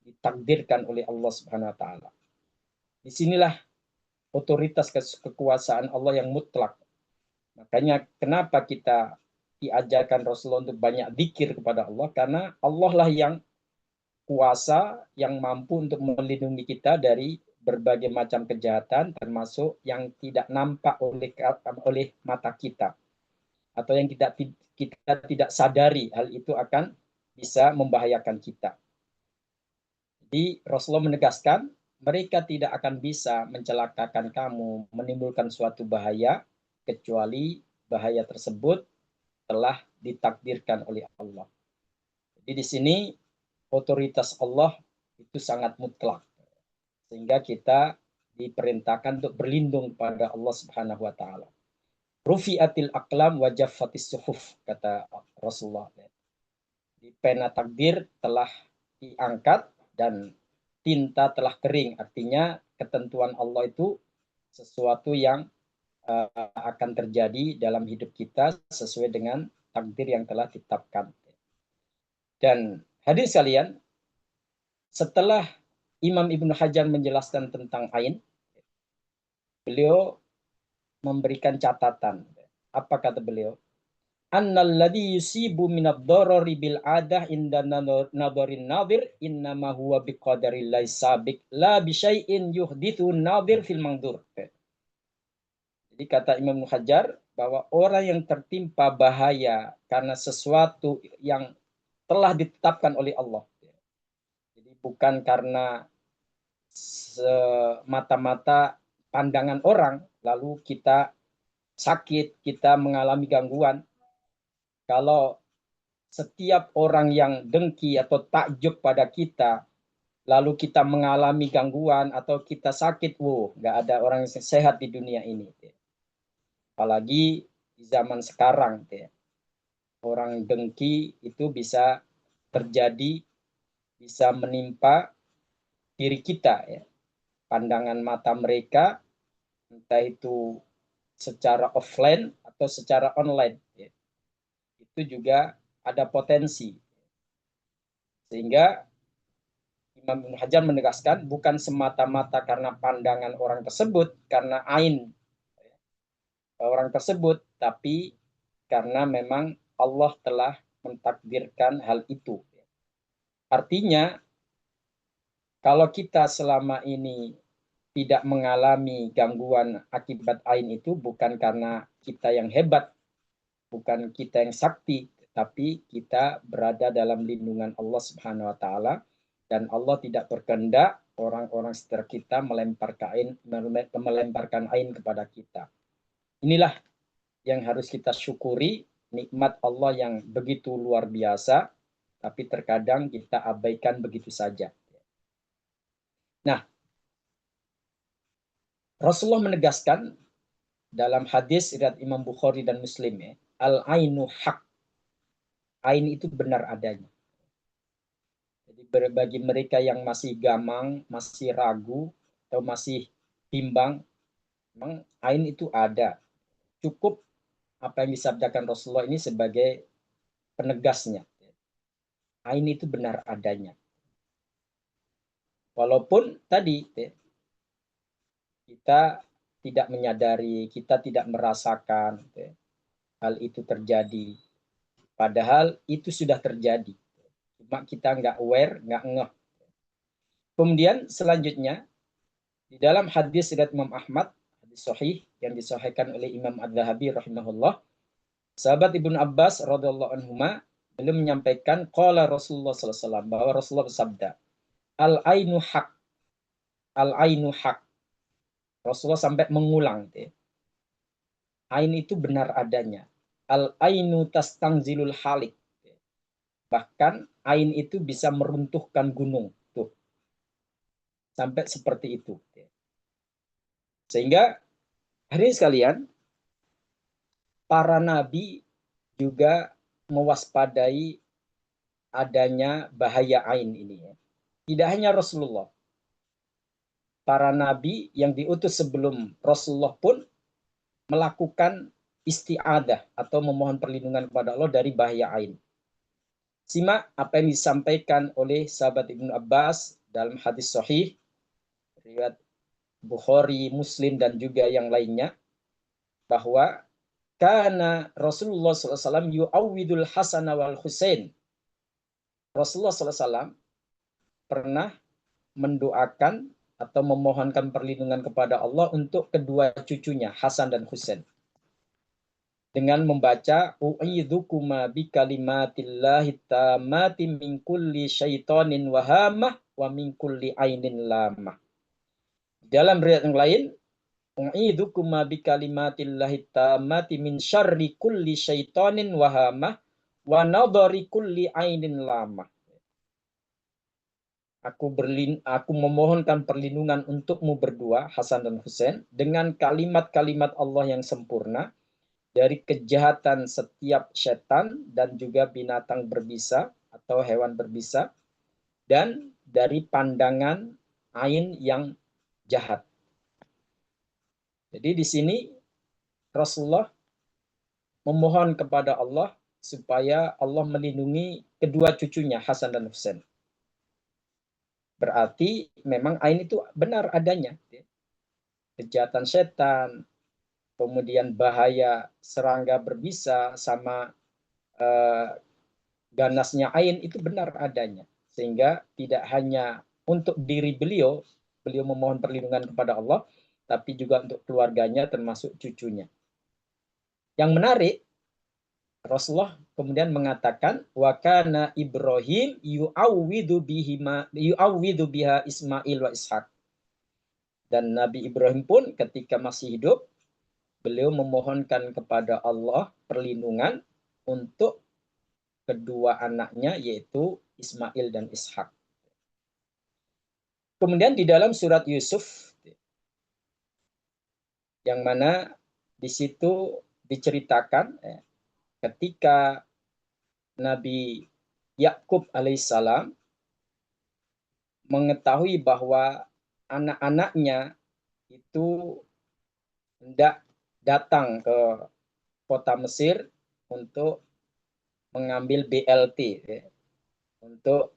ditakdirkan oleh Allah Subhanahu wa taala. Disinilah otoritas kekuasaan Allah yang mutlak. Makanya kenapa kita diajarkan Rasulullah untuk banyak zikir kepada Allah, karena Allah lah yang kuasa, yang mampu untuk melindungi kita dari berbagai macam kejahatan, termasuk yang tidak nampak oleh mata kita, atau yang kita tidak sadari hal itu akan bisa membahayakan kita. Jadi Rasulullah menegaskan, mereka tidak akan bisa mencelakakan kamu, menimbulkan suatu bahaya, kecuali bahaya tersebut telah ditakdirkan oleh Allah. Jadi di sini otoritas Allah itu sangat mutlak, sehingga kita diperintahkan untuk berlindung pada Allah Subhanahu wa taala. Rufi'atil aqlam wa jaffatis suhuf, kata Rasulullah. Di pena takdir telah diangkat dan tinta telah kering. Artinya ketentuan Allah itu sesuatu yang akan terjadi dalam hidup kita sesuai dengan takdir yang telah ditetapkan. Dan hadirin sekalian, setelah Imam Ibnu Hajar menjelaskan tentang ain, beliau memberikan catatan. Apa kata beliau? Annalladzi yusibu minad darari bil adah inda nadarin nadir innama huwa biqadarillahi sabiq la bi syai'in yuhdithu nadir fil mangdur. Jadi kata Imam Hajar bahwa orang yang tertimpa bahaya karena sesuatu yang telah ditetapkan oleh Allah. Jadi bukan karena semata-mata pandangan orang lalu kita sakit, kita mengalami gangguan. Kalau setiap orang yang dengki atau takjub pada kita, lalu kita mengalami gangguan atau kita sakit, nggak ada orang yang sehat di dunia ini. Apalagi di zaman sekarang, orang dengki itu bisa terjadi, bisa menimpa diri kita. Pandangan mata mereka, entah itu secara offline atau secara online. Itu juga ada potensi. Sehingga Imam Ibnu Hajar menegaskan bukan semata-mata karena pandangan orang tersebut, karena ain orang tersebut, tapi karena memang Allah telah mentakdirkan hal itu. Artinya, kalau kita selama ini tidak mengalami gangguan akibat ain itu bukan karena kita yang hebat, bukan kita yang sakti, tapi kita berada dalam lindungan Allah Subhanahu wa taala dan Allah tidak berkehendak orang-orang sekitar kita melemparkan ain kepada kita. Inilah yang harus kita syukuri, nikmat Allah yang begitu luar biasa, tapi terkadang kita abaikan begitu saja. Nah, Rasulullah menegaskan dalam hadis riwayat Imam Bukhari dan Muslim, al-ainu haq. Ain itu benar adanya. Jadi bagi mereka yang masih gamang, masih ragu, atau masih bimbang, memang ain itu ada. Cukup apa yang disabdakan Rasulullah ini sebagai penegasnya. Ain itu benar adanya. Walaupun tadi kita tidak menyadari, kita tidak merasakan hal itu terjadi. Padahal itu sudah terjadi. Cuma kita nggak aware, nggak ngeh. Kemudian selanjutnya, di dalam hadis riwayat Imam Ahmad, hadis sahih yang disahihkan oleh Imam Adz-Dzahabi rahimahullah, sahabat Ibnu Abbas radhiyallahu anhuma beliau menyampaikan qala Rasulullah sallallahu alaihi wasallam, bahwa Rasulullah bersabda, al-ainu haq. Al-ainu haq. Rasulullah sampai mengulang, ain itu benar adanya. Al-ainu tastangzilul halik. Bahkan ain itu bisa meruntuhkan gunung. Tuh. Sampai seperti itu. Sehingga hadirin sekalian, para nabi juga mewaspadai adanya bahaya ain ini. Tidak hanya Rasulullah. Para nabi yang diutus sebelum Rasulullah pun melakukan isti'adah atau memohon perlindungan kepada Allah dari bahaya ain. Simak apa yang disampaikan oleh sahabat Ibnu Abbas dalam hadis sahih riwayat Bukhari, Muslim dan juga yang lainnya, bahwa karena Rasulullah SAW yu'awwidul Hasan wal Husain. Rasulullah SAW pernah mendoakan atau memohonkan perlindungan kepada Allah untuk kedua cucunya Hasan dan Husain dengan membaca u'idzukuma bikalimatillahi tammati min kulli syaitanin wahamah wa min kulli ainin lamah. Dalam riwayat yang lain, U'idzukum bi kalimatillahi tammati min syarri kulli syaitanin wahamah wa nadhari kulli ainin lamah. Aku memohonkan perlindungan untukmu berdua, Hasan dan Husain, dengan kalimat-kalimat Allah yang sempurna dari kejahatan setiap setan dan juga binatang berbisa atau hewan berbisa, dan dari pandangan ain yang jahat. Jadi di sini Rasulullah memohon kepada Allah supaya Allah melindungi kedua cucunya Hasan dan Husain. Berarti memang ain itu benar adanya. Kejahatan setan, kemudian bahaya serangga berbisa, sama ganasnya ain itu benar adanya. Sehingga tidak hanya untuk diri beliau memohon perlindungan kepada Allah, tapi juga untuk keluarganya termasuk cucunya. Yang menarik, Rasulullah kemudian mengatakan wa kana Ibrahim yu'awwidu biha Ismail wa Ishak. Dan Nabi Ibrahim pun ketika masih hidup, beliau memohonkan kepada Allah perlindungan untuk kedua anaknya, yaitu Ismail dan Ishak. Kemudian di dalam surat Yusuf, yang mana di situ diceritakan ketika Nabi Yakub alaihissalam mengetahui bahwa anak-anaknya itu hendak datang ke kota Mesir untuk mengambil BLT, untuk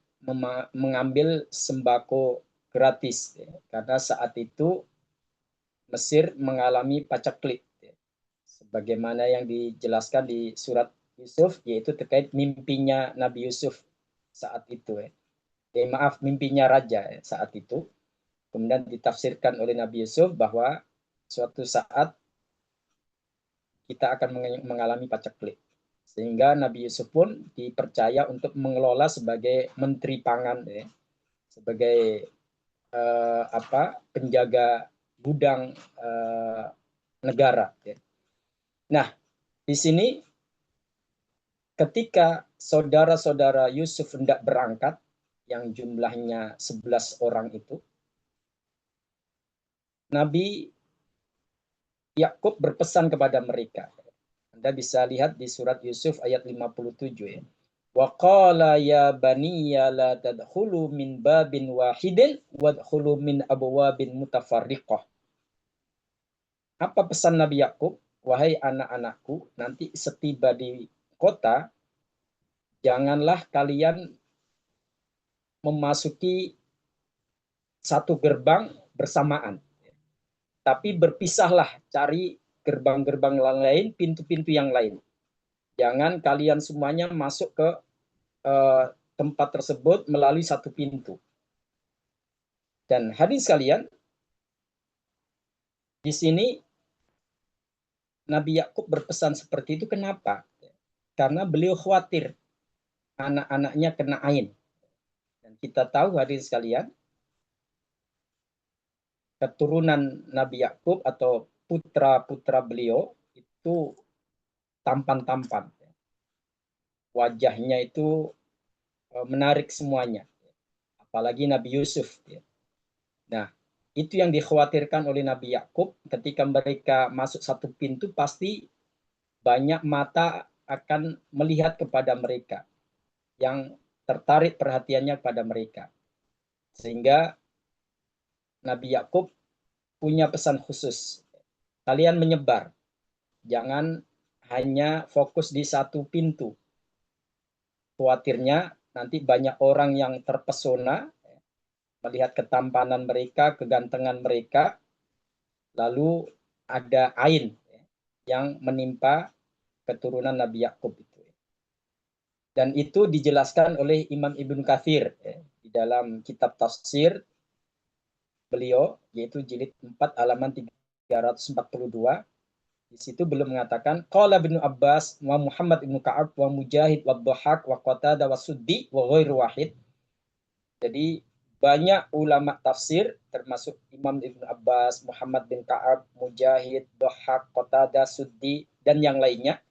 mengambil sembako gratis, karena saat itu Mesir mengalami pacaklik, sebagaimana yang dijelaskan di surat Yusuf, yaitu terkait mimpinya Nabi Yusuf saat itu. Mimpinya raja saat itu. Kemudian ditafsirkan oleh Nabi Yusuf bahwa suatu saat kita akan mengalami pacaklik. Sehingga Nabi Yusuf pun dipercaya untuk mengelola sebagai menteri pangan, sebagai penjaga gudang negara. Nah, di sini ketika saudara-saudara Yusuf hendak berangkat, yang jumlahnya 11 orang itu, Nabi Yakub berpesan kepada mereka. Anda bisa lihat di surat Yusuf ayat 57 ya. Wa qala ya baniya la tadkhulu min babin wahidin wadkhulu min abwabin mutafarriqah. Apa pesan Nabi Yakub? Wahai anak-anakku, nanti setiba di kota, janganlah kalian memasuki satu gerbang bersamaan, tapi berpisahlah, cari gerbang-gerbang lain, pintu-pintu yang lain. Jangan kalian semuanya masuk ke tempat tersebut melalui satu pintu. Dan hadirin sekalian, di sini Nabi Yakub berpesan seperti itu. Kenapa? Karena beliau khawatir anak-anaknya kena ain. Dan kita tahu hadirin sekalian, keturunan Nabi Yakub atau putra-putra beliau itu tampan-tampan. Wajahnya itu menarik semuanya. Apalagi Nabi Yusuf. Nah, itu yang dikhawatirkan oleh Nabi Yakub. Ketika mereka masuk satu pintu, pasti banyak mata akan melihat kepada mereka, yang tertarik perhatiannya pada mereka. Sehingga Nabi Yakub punya pesan khusus. Kalian menyebar. Jangan hanya fokus di satu pintu. Khawatirnya nanti banyak orang yang terpesona melihat ketampanan mereka, kegantengan mereka, lalu ada ain yang menimpa keturunan Nabi Yakub itu. Dan itu dijelaskan oleh Imam Ibnu Katsir di dalam kitab tafsir beliau, yaitu jilid 4 halaman 342. Di situ belum mengatakan qala Ibnu Abbas wa Muhammad ibnu Ka'ab wa Mujahid wa Dhahak wa Qatadah wa Suddi wa ghairu wahid. Jadi banyak ulama tafsir termasuk Imam Ibn Abbas, Muhammad bin Ka'ab, Mujahid, Dhahhak, Qatadah, Suddi, dan yang lainnya.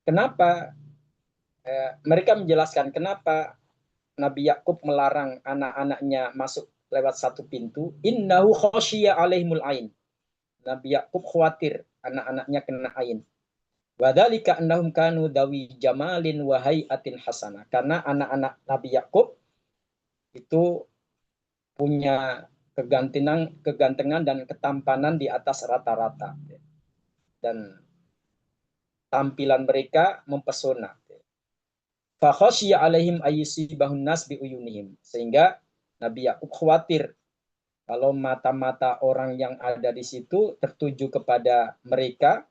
Kenapa mereka menjelaskan kenapa Nabi Yakub melarang anak-anaknya masuk lewat satu pintu. Innahu khasyiya alaihimul ain. Nabi Yakub khawatir anak-anaknya kena ain. Wadzalika annahum kanu dawi jamalin wa hayatin hasanah. Karena anak-anak Nabi Yakub itu punya kegantengan dan ketampanan di atas rata-rata. Dan tampilan mereka mempesona. Fa khasyiya alaihim ayyusibahun nas bi uyunihim. Sehingga Nabi Yakub khawatir kalau mata-mata orang yang ada di situ tertuju kepada mereka,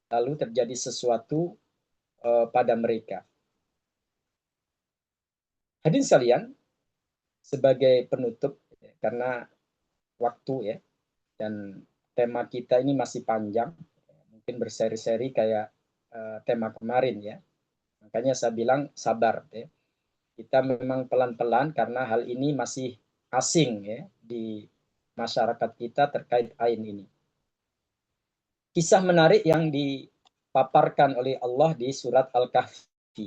lalu terjadi sesuatu pada mereka. Hadirin sekalian, sebagai penutup, karena waktu ya, dan tema kita ini masih panjang, mungkin berseri-seri kayak tema kemarin ya. Makanya saya bilang sabar ya. Kita memang pelan-pelan karena hal ini masih asing ya di masyarakat kita terkait ain ini. Kisah menarik yang dipaparkan oleh Allah di surat Al-Kahfi.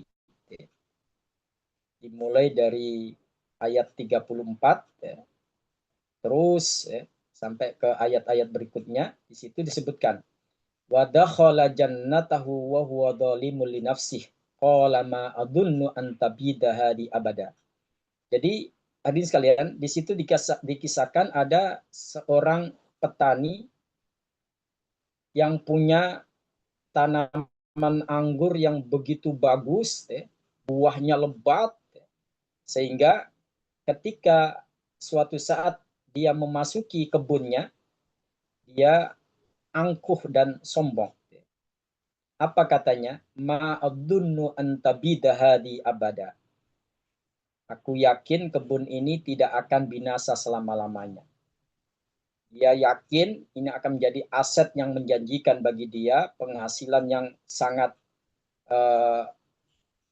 Dimulai dari ayat 34 ya, terus ya, sampai ke ayat-ayat berikutnya. Di situ disebutkan wa dakhala jannatahu wa huwa dhalimul li nafsihi qala ma adunnu an tabida hadi abada. Jadi hadirin sekalian, di situ dikisahkan ada seorang petani yang punya tanaman anggur yang begitu bagus, buahnya lebat, sehingga ketika suatu saat dia memasuki kebunnya, dia angkuh dan sombong. Apa katanya? Ma'adunnu antabida hadi abada. Aku yakin kebun ini tidak akan binasa selama-lamanya. Dia yakin ini akan menjadi aset yang menjanjikan bagi dia, penghasilan yang sangat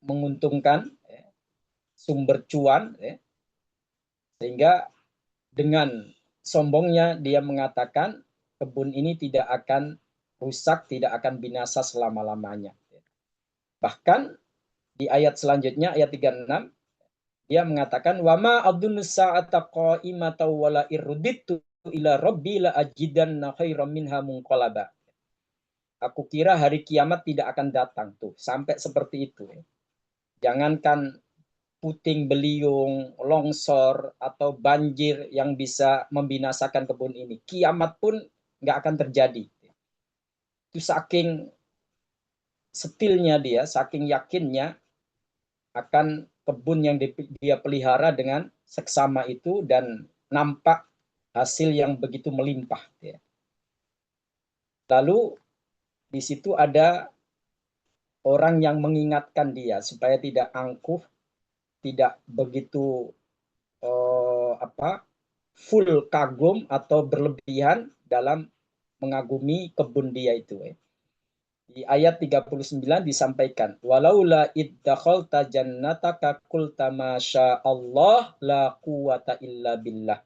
menguntungkan, sumber cuan, sehingga dengan sombongnya dia mengatakan kebun ini tidak akan rusak, tidak akan binasa selama-lamanya. Bahkan di ayat selanjutnya, ayat 36, dia mengatakan wama adunnu sa'ata qa'imata wala irruditu ila rabbi la ajidanna khairam minha munqalaba. Aku kira hari kiamat tidak akan datang tuh, sampai seperti itu. Jangankan puting beliung, longsor atau banjir yang bisa membinasakan kebun ini, kiamat pun nggak akan terjadi. Itu saking setilnya dia, saking yakinnya akan kebun yang dia pelihara dengan seksama itu dan nampak hasil yang begitu melimpah. Lalu di situ ada orang yang mengingatkan dia supaya tidak angkuh, tidak begitu full kagum atau berlebihan dalam mengagumi kebun dia itu. Di ayat 39 disampaikan, walaula iddakhalta jannataka qulta ma Allah la quwata illa billah.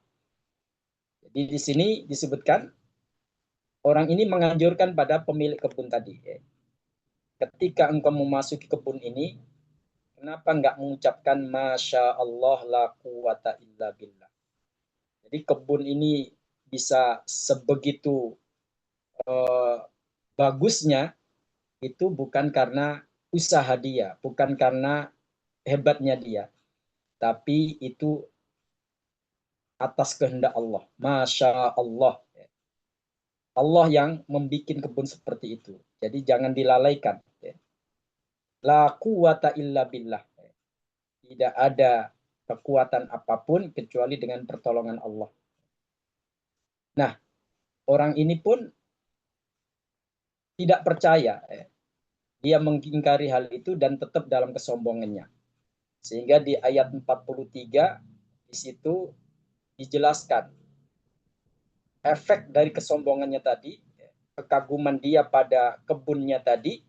Jadi di sini disebutkan orang ini menganjurkan pada pemilik kebun tadi. Ketika engkau memasuki kebun ini, kenapa enggak mengucapkan masya Allah la quwata illa billah. Jadi kebun ini bisa sebegitu bagusnya itu bukan karena usaha dia, bukan karena hebatnya dia, tapi itu atas kehendak Allah. Masya Allah. Allah yang membuat kebun seperti itu. Jadi jangan dilalaikan. La quwata illa billah. Tidak ada kekuatan apapun kecuali dengan pertolongan Allah. Nah, orang ini pun tidak percaya. Dia mengingkari hal itu dan tetap dalam kesombongannya. Sehingga di ayat 43 di situ dijelaskan efek dari kesombongannya tadi, kekaguman dia pada kebunnya tadi.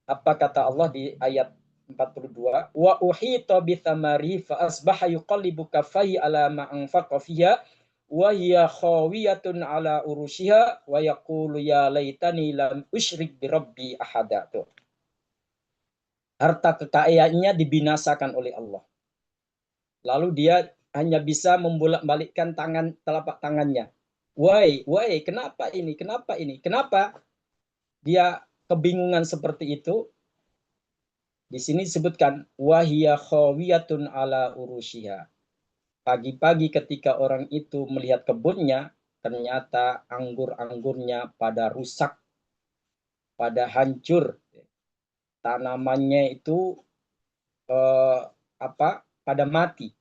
Apa kata Allah di ayat 42, wa uhita bi thamari fa asbaha yuqallibu kaffaihi ala ma anfaqa fiha wa hiya khawiyatun ala urushiha wa yaqulu ya laitani lam usyrik bi rabbi ahada. Tuh. Harta kekayaannya dibinasakan oleh Allah. Lalu dia hanya bisa membolak-balikkan telapak tangannya. Why, kenapa ini? Kenapa ini? Kenapa dia kebingungan seperti itu? Di sini disebutkan wahiyya khawiyatun ala urushiha. Pagi-pagi ketika orang itu melihat kebunnya, ternyata anggur-anggurnya pada rusak, pada hancur. Tanamannya itu pada mati.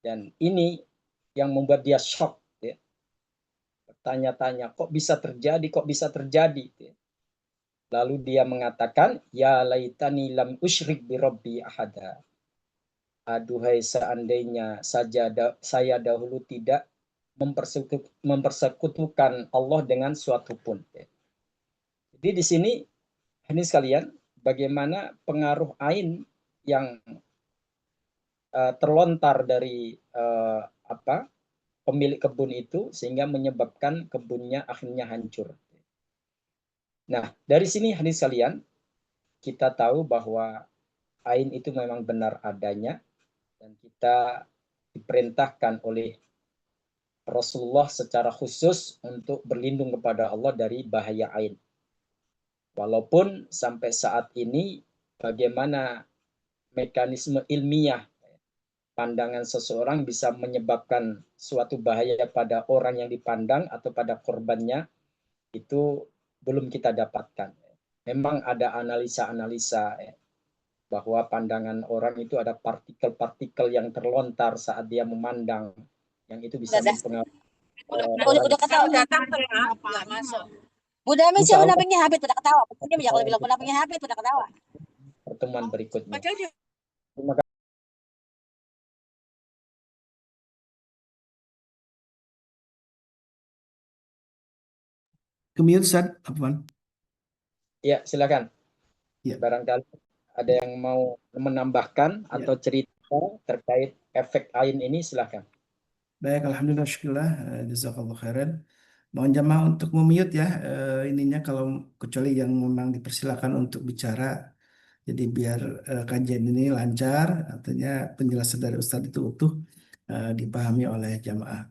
Dan ini yang membuat dia shock. Ya. Bertanya-tanya, kok bisa terjadi? Kok bisa terjadi? Ya. Lalu dia mengatakan, ya laitani lam usyrik bi rabbi ahada. Aduhai seandainya saya dahulu tidak mempersekutukan Allah dengan suatu pun. Jadi di sini ini sekalian bagaimana pengaruh ain yang terlontar dari pemilik kebun itu sehingga menyebabkan kebunnya akhirnya hancur. Nah, dari sini hadis sekalian kita tahu bahwa ain itu memang benar adanya dan kita diperintahkan oleh Rasulullah secara khusus untuk berlindung kepada Allah dari bahaya ain. Walaupun sampai saat ini bagaimana mekanisme ilmiah pandangan seseorang bisa menyebabkan suatu bahaya pada orang yang dipandang atau pada korbannya itu belum kita dapatkan. Memang ada analisa-analisa bahwa pandangan orang itu ada partikel-partikel yang terlontar saat dia memandang yang itu bisa mempengaruhi udah ketawa datang kenapa masuk udah masih pendampingnya habis udah ketawa dia kalau bilang pendampingnya habis udah ketawa pertemuan berikutnya. Terima kasih. Kemute Ustaz, Afwan. Ya, silakan. Ya. Barangkali ada yang mau menambahkan atau cerita terkait efek ain ini, silakan. Baik, alhamdulillah, syukurlah, jazakallahu khairan. Mohon jamaah untuk memute ya ininya kalau kecuali yang memang dipersilakan untuk bicara. Jadi biar kajian ini lancar, artinya penjelasan dari Ustadz itu utuh dipahami oleh jamaah.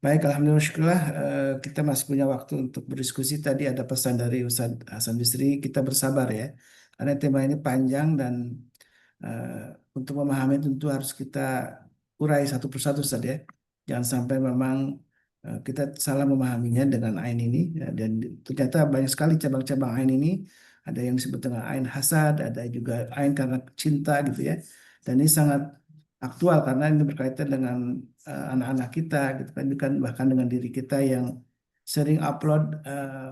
Baik, alhamdulillah syukurlah kita masih punya waktu untuk berdiskusi. Tadi ada pesan dari Ustadz Hasan Bisri, kita bersabar ya. Karena tema ini panjang dan untuk memahami tentu harus kita urai satu persatu Ustadz ya. Jangan sampai memang kita salah memahaminya dengan ain ini ya. Dan ternyata banyak sekali cabang-cabang ain ini. Ada yang disebut dengan ain hasad, ada juga ain karena cinta gitu ya. Dan ini sangat aktual karena ini berkaitan dengan anak-anak kita gitu kan bahkan dengan diri kita yang sering upload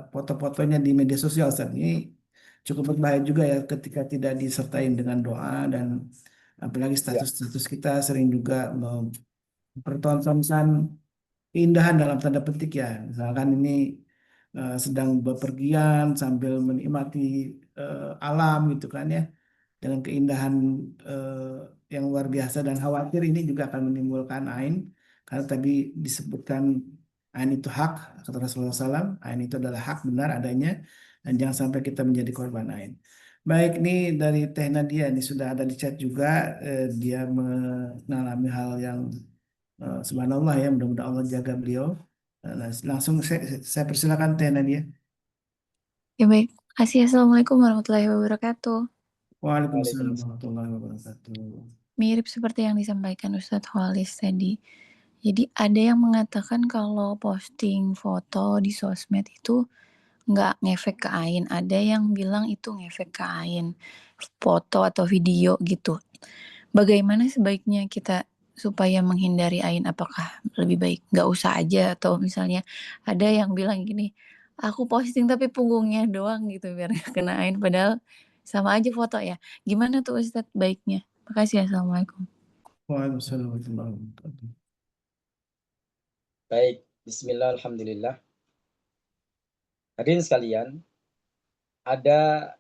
foto-fotonya di media sosial saat ini cukup berbahaya juga ya ketika tidak disertai dengan doa dan apalagi status-status kita sering juga mempertontonkan keindahan dalam tanda petik ya misalkan ini sedang bepergian sambil menikmati alam gitu kan ya dengan keindahan yang luar biasa dan khawatir ini juga akan menimbulkan ain karena tadi disebutkan ain itu hak kata Rasulullah SAW ain itu adalah hak benar adanya dan jangan sampai kita menjadi korban ain. Baik, ini dari Teh Nadia ini sudah ada di chat juga dia mengalami hal yang subhanallah ya mudah-mudahan Allah jaga beliau. Langsung saya persilakan Teh Nadia. Ya baik. Assalamualaikum warahmatullahi wabarakatuh. Waalaikumsalam warahmatullahi wabarakatuh. Mirip seperti yang disampaikan Ustadz Khalis tadi. Jadi ada yang mengatakan kalau posting foto di sosmed itu nggak ngefek ke ain. Ada yang bilang itu ngefek ke ain. Foto atau video gitu. Bagaimana sebaiknya kita supaya menghindari ain? Apakah lebih baik nggak usah aja? Atau misalnya ada yang bilang gini, aku posting tapi punggungnya doang gitu biar nggak kena ain. Padahal sama aja foto ya. Gimana tuh Ustadz baiknya? Makasih. Assalamualaikum. Waalaikumsalam warahmatullahi wabarakatuh. Baik, bismillah, alhamdulillah. Hadirin sekalian, ada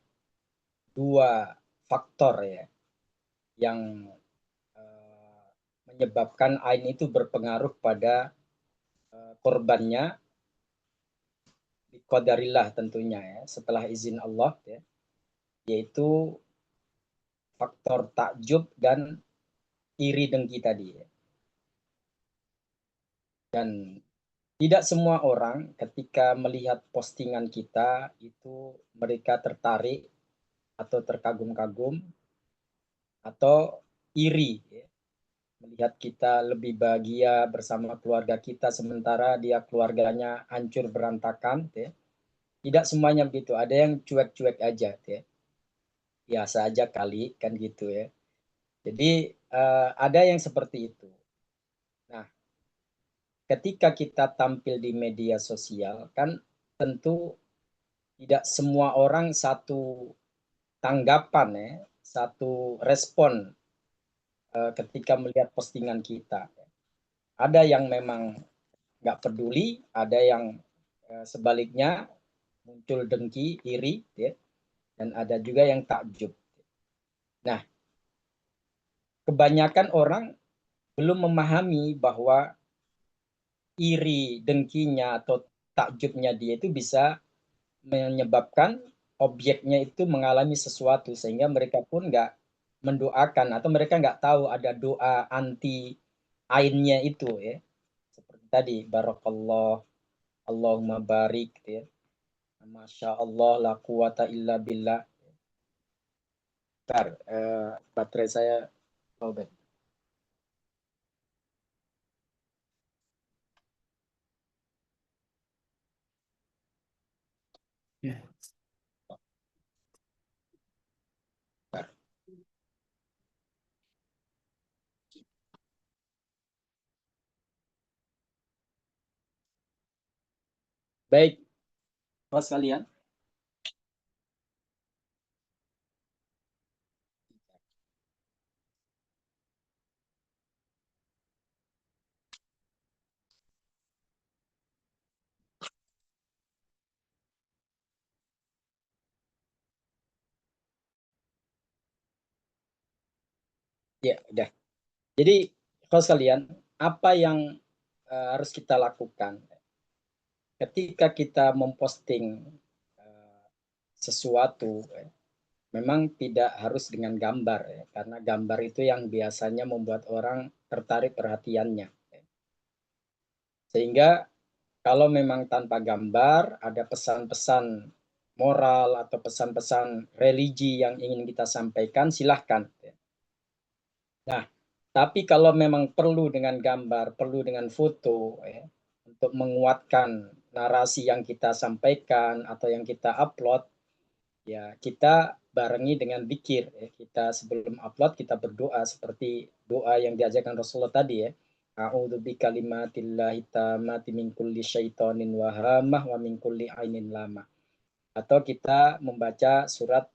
dua faktor ya yang menyebabkan ain itu berpengaruh pada korbannya biqadarillah tentunya ya, setelah izin Allah ya, yaitu faktor takjub dan iri dengki tadi ya. Dan tidak semua orang ketika melihat postingan kita itu mereka tertarik atau terkagum-kagum atau iri ya, melihat kita lebih bahagia bersama keluarga kita sementara dia keluarganya hancur berantakan ya. Tidak semuanya begitu, ada yang cuek-cuek aja ya. Biasa aja kali kan gitu ya. Jadi ada yang seperti itu. Nah, ketika kita tampil di media sosial kan tentu tidak semua orang satu tanggapan ya, satu respon ketika melihat postingan kita. Ada yang memang nggak peduli, ada yang sebaliknya muncul dengki, iri, ya, dan ada juga yang takjub. Nah, kebanyakan orang belum memahami bahwa iri, dengkinya atau takjubnya dia itu bisa menyebabkan objeknya itu mengalami sesuatu sehingga mereka pun nggak mendoakan atau mereka nggak tahu ada doa anti ainnya itu ya. Seperti tadi barakallah, Allahumma barik gitu ya. Masya Allah la quwata illa billah. Bentar, baterai saya lowbat. Ya. Bentar. Baik, Mas kalian. Ya, udah. Jadi, kalau sekalian, apa yang harus kita lakukan ketika kita memposting sesuatu? Memang tidak harus dengan gambar ya, karena gambar itu yang biasanya membuat orang tertarik perhatiannya. Sehingga kalau memang tanpa gambar ada pesan-pesan moral atau pesan-pesan religi yang ingin kita sampaikan, silahkan. Nah, tapi kalau memang perlu dengan gambar, perlu dengan foto, ya, untuk menguatkan narasi yang kita sampaikan atau yang kita upload, ya kita barengi dengan zikir. Ya. Kita sebelum upload kita berdoa seperti doa yang diajarkan Rasulullah tadi ya. A'udzu bikalimatillahi tammati min kulli syaitonin wahamah wa min kulli ainin lama. Atau kita membaca surat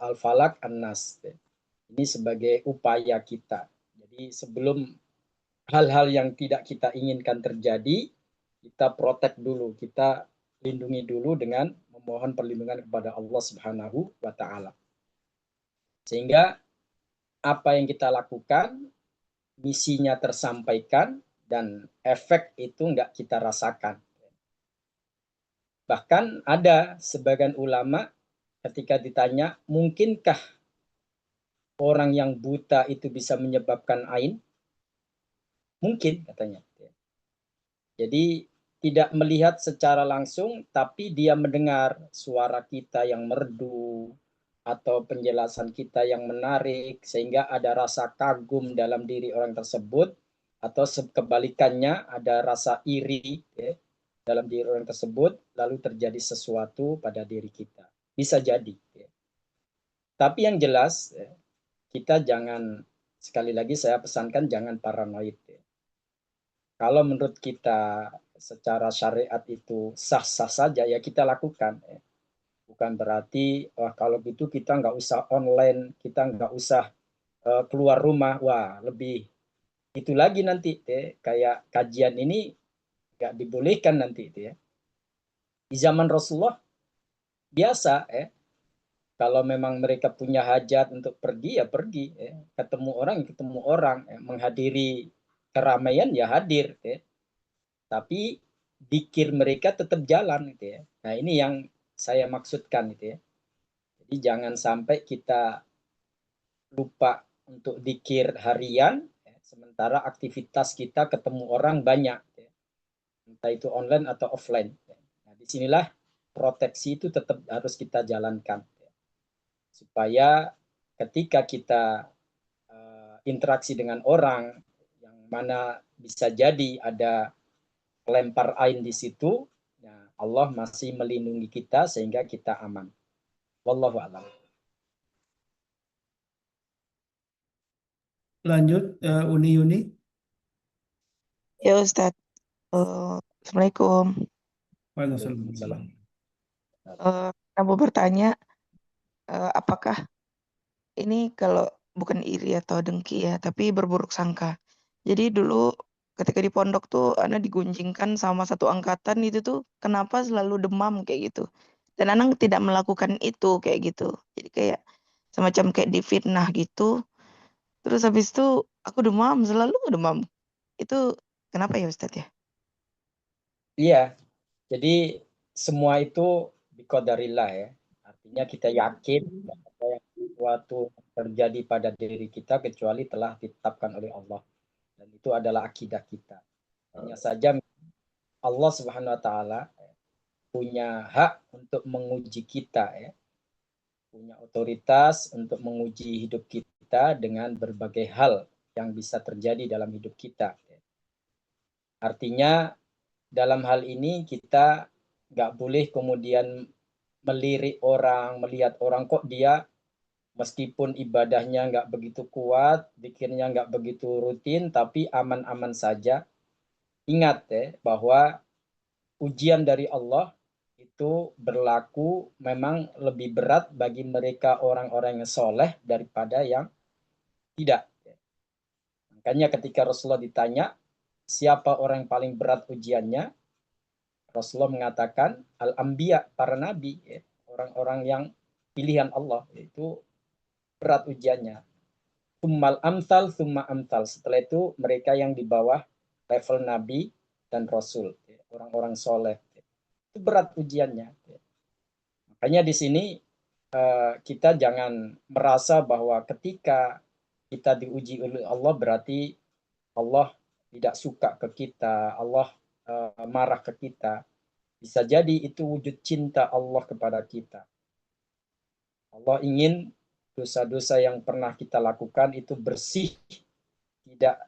Al-Falaq An-Nas. Ini sebagai upaya kita. Jadi sebelum hal-hal yang tidak kita inginkan terjadi, kita protek dulu, kita lindungi dulu dengan memohon perlindungan kepada Allah Subhanahu wa taala. Sehingga apa yang kita lakukan misinya tersampaikan dan efek itu enggak kita rasakan. Bahkan ada sebagian ulama ketika ditanya, mungkinkah orang yang buta itu bisa menyebabkan ain? Mungkin katanya. Jadi tidak melihat secara langsung, tapi dia mendengar suara kita yang merdu atau penjelasan kita yang menarik, sehingga ada rasa kagum dalam diri orang tersebut, atau kebalikannya ada rasa iri ya, dalam diri orang tersebut, lalu terjadi sesuatu pada diri kita. Bisa jadi. Ya. Tapi yang jelas, ya, kita jangan, sekali lagi saya pesankan jangan paranoid. Ya. Kalau menurut kita secara syariat itu sah-sah saja, ya kita lakukan. Ya. Bukan berarti wah kalau gitu kita nggak usah online, kita nggak usah keluar rumah, wah lebih itu lagi nanti ya. Kayak kajian ini nggak dibolehkan nanti ya. Di zaman Rasulullah biasa ya, Kalau memang mereka punya hajat untuk pergi, ya pergi. Ya. Ketemu orang, ya. Menghadiri keramaian, ya hadir. Ya. Tapi dikir mereka tetap jalan. Gitu ya. Nah ini yang saya maksudkan. Gitu ya. Jadi jangan sampai kita lupa untuk dikir harian, ya. Sementara aktivitas kita ketemu orang banyak. Ya. Entah itu online atau offline. Ya. Nah disinilah proteksi itu tetap harus kita jalankan. Supaya ketika kita interaksi dengan orang yang mana bisa jadi ada lempar ain di situ, ya Allah masih melindungi kita sehingga kita aman. Wallahu a'lam. Lanjut, Uni. Ya Ustadz. Assalamualaikum. Waalaikumsalam. Saya mau bertanya, apakah ini kalau bukan iri atau dengki ya, tapi berburuk sangka. Jadi dulu ketika di pondok tuh Ana digunjingkan sama satu angkatan itu tuh kenapa selalu demam kayak gitu. Dan Ana tidak melakukan itu kayak gitu. Jadi kayak semacam kayak difitnah gitu. Terus habis itu aku demam, selalu demam. Itu kenapa ya Ustadz ya? Iya, jadi semua itu biqadarillah ya. Artinya kita yakin bahwa sesuatu terjadi pada diri kita kecuali telah ditetapkan oleh Allah. Dan itu adalah akidah kita. Hanya saja Allah Subhanahu wa taala punya hak untuk menguji kita ya. Punya otoritas untuk menguji hidup kita dengan berbagai hal yang bisa terjadi dalam hidup kita. Artinya dalam hal ini kita nggak boleh kemudian melirik orang, melihat orang kok dia meskipun ibadahnya nggak begitu kuat, zikirnya nggak begitu rutin, tapi aman-aman saja. Ingat ya bahwa ujian dari Allah itu berlaku memang lebih berat bagi mereka orang-orang yang soleh daripada yang tidak. Makanya ketika Rasulullah ditanya, siapa orang yang paling berat ujiannya? Rasulullah mengatakan, al-anbiya, para nabi, ya. Orang-orang yang pilihan Allah, itu berat ujiannya. Summal amsal, summa amsal. Setelah itu mereka yang di bawah level nabi dan rasul, ya. Orang-orang soleh. Ya. Itu berat ujiannya. Ya. Makanya di sini kita jangan merasa bahwa ketika kita diuji oleh Allah berarti Allah tidak suka ke kita, Allah marah ke kita. Bisa jadi itu wujud cinta Allah kepada kita. Allah ingin dosa-dosa yang pernah kita lakukan itu bersih, tidak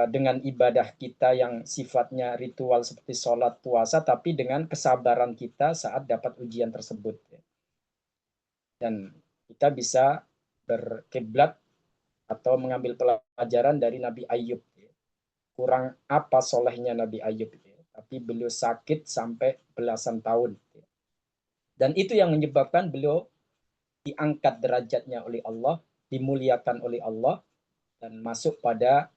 dengan ibadah kita yang sifatnya ritual seperti sholat, puasa, tapi dengan kesabaran kita saat dapat ujian tersebut. Dan kita bisa berkiblat atau mengambil pelajaran dari Nabi Ayub. Kurang apa solehnya Nabi Ayub, tapi beliau sakit sampai belasan tahun. Dan itu yang menyebabkan beliau diangkat derajatnya oleh Allah, dimuliakan oleh Allah, dan masuk pada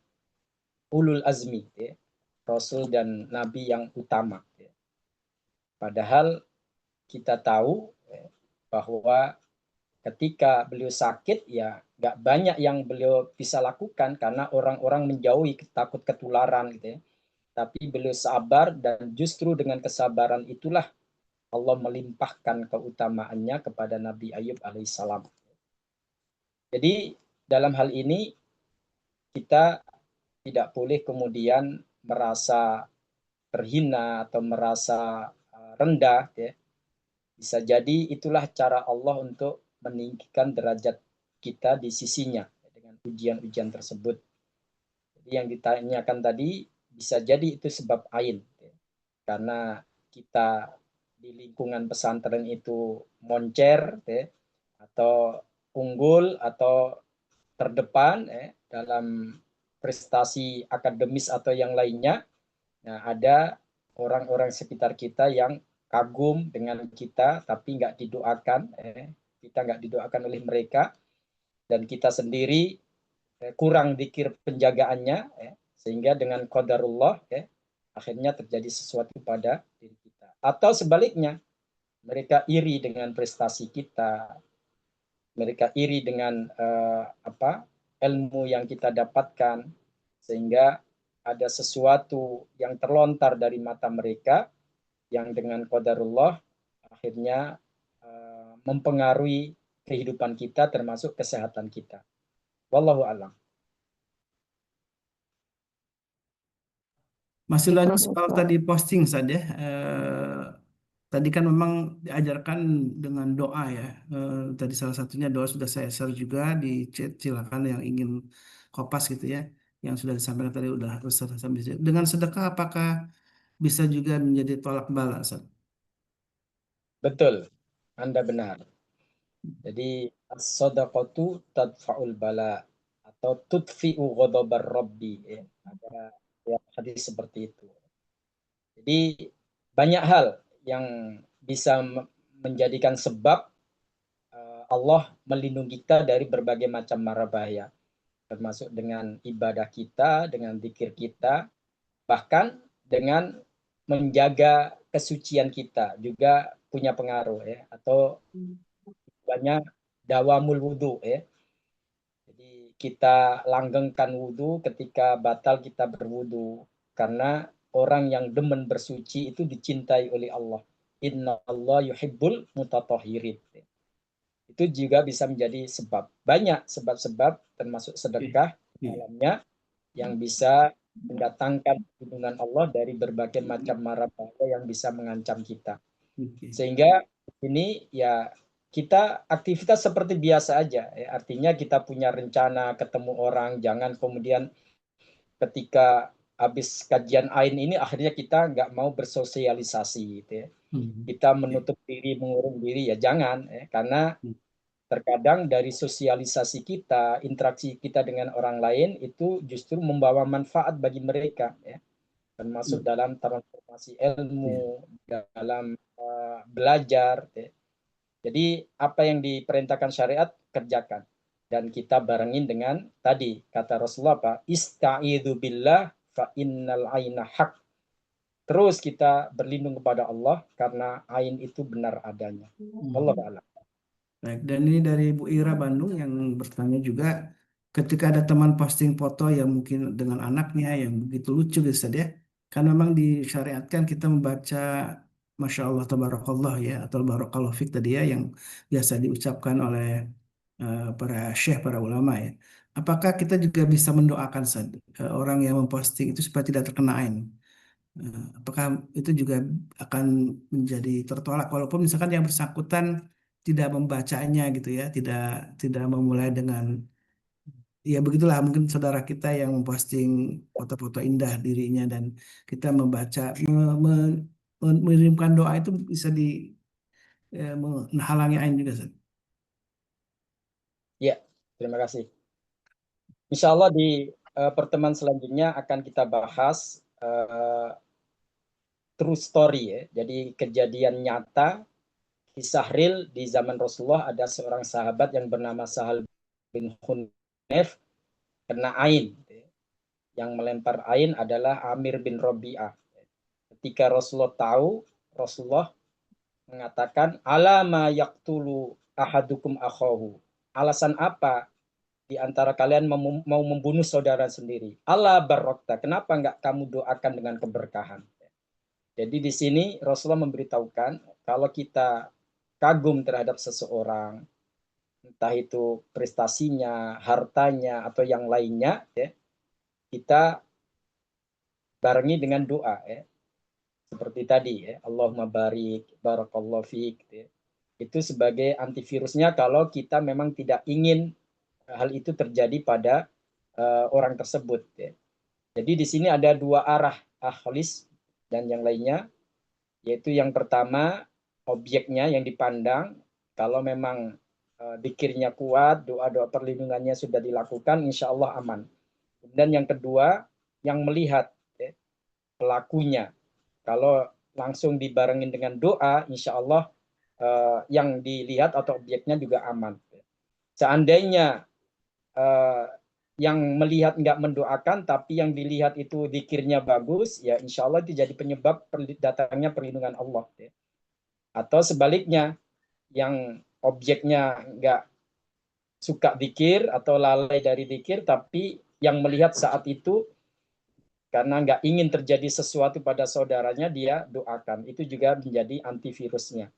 ulul azmi, Rasul dan Nabi yang utama. Padahal kita tahu bahwa ketika beliau sakit, ya nggak banyak yang beliau bisa lakukan karena orang-orang menjauhi, takut ketularan gitu ya. Tapi beliau sabar dan justru dengan kesabaran itulah Allah melimpahkan keutamaannya kepada Nabi Ayub alaihissalam. Jadi dalam hal ini kita tidak boleh kemudian merasa terhina atau merasa rendah. Ya. Bisa jadi itulah cara Allah untuk meninggikan derajat kita di sisinya dengan ujian-ujian tersebut. Jadi yang ditanyakan tadi bisa jadi itu sebab ain. Ya. Karena kita di lingkungan pesantren itu moncer ya, atau unggul atau terdepan dalam prestasi akademis atau yang lainnya. Nah, ada orang-orang sekitar kita yang kagum dengan kita tapi nggak didoakan, kita nggak didoakan oleh mereka, dan kita sendiri kurang dikir penjagaannya, sehingga dengan qadarullah akhirnya terjadi sesuatu pada diri kita. Atau sebaliknya, mereka iri dengan prestasi kita, mereka iri dengan ilmu yang kita dapatkan, sehingga ada sesuatu yang terlontar dari mata mereka yang dengan qadarullah akhirnya mempengaruhi kehidupan kita termasuk kesehatan kita. Wallahu a'lam. Masih Gitu, lanjut soal Ustaz. tadi posting saja. Tadi kan memang diajarkan dengan doa ya. Tadi salah satunya doa sudah saya share juga di chat. Silakan yang ingin kopas gitu ya. Yang sudah disampaikan tadi udah Ustaz sampai situ. Dengan sedekah apakah bisa juga menjadi tolak bala, Ustaz? Betul, Anda benar. Jadi as-sadaqatu tadfa'ul bala atau tudfi'u ghadabar rabbi, ya. Ada hadis seperti itu. Jadi banyak hal yang bisa menjadikan sebab Allah melindungi kita dari berbagai macam mara bahaya, termasuk dengan ibadah kita, dengan zikir kita, bahkan dengan menjaga kesucian kita juga punya pengaruh ya, atau banyak dawamul wudu ya. Jadi kita langgengkan wudu ketika batal kita berwudu, karena orang yang demen bersuci itu dicintai oleh Allah. Inna Allah yuhibbul mutatahhirin. Itu juga bisa menjadi sebab. Banyak sebab-sebab termasuk sedekah dalamnya yang bisa mendatangkan perlindungan Allah dari berbagai macam mara bahaya yang bisa mengancam kita. Sehingga ini ya kita aktivitas seperti biasa aja. Ya. Artinya kita punya rencana ketemu orang, jangan kemudian ketika habis kajian AIN ini akhirnya kita nggak mau bersosialisasi gitu ya. Kita menutup diri, mengurung diri, ya jangan ya. Karena terkadang dari sosialisasi kita, interaksi kita dengan orang lain itu justru membawa manfaat bagi mereka ya. Termasuk dalam transformasi ilmu, dalam belajar ya. Jadi apa yang diperintahkan syariat kerjakan, dan kita barengin dengan tadi kata Rasulullah apa? Ista'idzu billah fa innal aina haq. Terus kita berlindung kepada Allah karena ain itu benar adanya. Wallahu a'lam. Baik, dan ini dari Bu Ira Bandung yang bertanya juga, ketika ada teman posting foto yang mungkin dengan anaknya yang begitu lucu gitu Ustaz ya, kan memang disyariatkan kita membaca Masya Allah Tabarakallah ya, atau Barakallahu Fik tadi ya, yang biasa diucapkan oleh para syekh, para ulama ya. Apakah kita juga bisa mendoakan Ustaz, orang yang memposting itu supaya tidak terkena ain? Apakah itu juga akan menjadi tertolak walaupun misalkan yang bersangkutan tidak membacanya gitu ya, tidak tidak memulai dengan ya begitulah, mungkin saudara kita yang memposting foto-foto indah dirinya dan kita membaca mengirimkan doa itu bisa menghalangi ain juga Ustaz. Ya, terima kasih. Insya Allah di pertemuan selanjutnya akan kita bahas true story ya. Jadi kejadian nyata, kisah real di zaman Rasulullah. Ada seorang sahabat yang bernama Sahal bin Hunayf kena ain. Yang melempar ain adalah Amir bin Rabi'ah. Ketika Rasulullah tahu, Rasulullah mengatakan alama yaqtulu ahadukum akhahu. Alasan apa di antara kalian mau membunuh saudara sendiri? Allah barokta. Kenapa enggak kamu doakan dengan keberkahan? Jadi di sini Rasulullah memberitahukan kalau kita kagum terhadap seseorang, entah itu prestasinya, hartanya, atau yang lainnya, ya, kita barengi dengan doa. Ya. Seperti tadi, ya, Allahumma barik, barakallahu fiik. Ya. Itu sebagai antivirusnya kalau kita memang tidak ingin hal itu terjadi pada orang tersebut. Ya. Jadi di sini ada dua arah, akhlis dan yang lainnya. Yaitu yang pertama, objeknya yang dipandang, kalau memang dikirnya kuat, doa-doa perlindungannya sudah dilakukan, insya Allah aman. Dan yang kedua, yang melihat ya, pelakunya. Kalau langsung dibarengin dengan doa, insya Allah yang dilihat atau objeknya juga aman. Seandainya yang melihat nggak mendoakan, tapi yang dilihat itu dikirnya bagus, ya insya Allah itu jadi penyebab datangnya perlindungan Allah. Ya. Atau sebaliknya, yang objeknya nggak suka zikir atau lalai dari zikir, tapi yang melihat saat itu karena nggak ingin terjadi sesuatu pada saudaranya, dia doakan. Itu juga menjadi antivirusnya.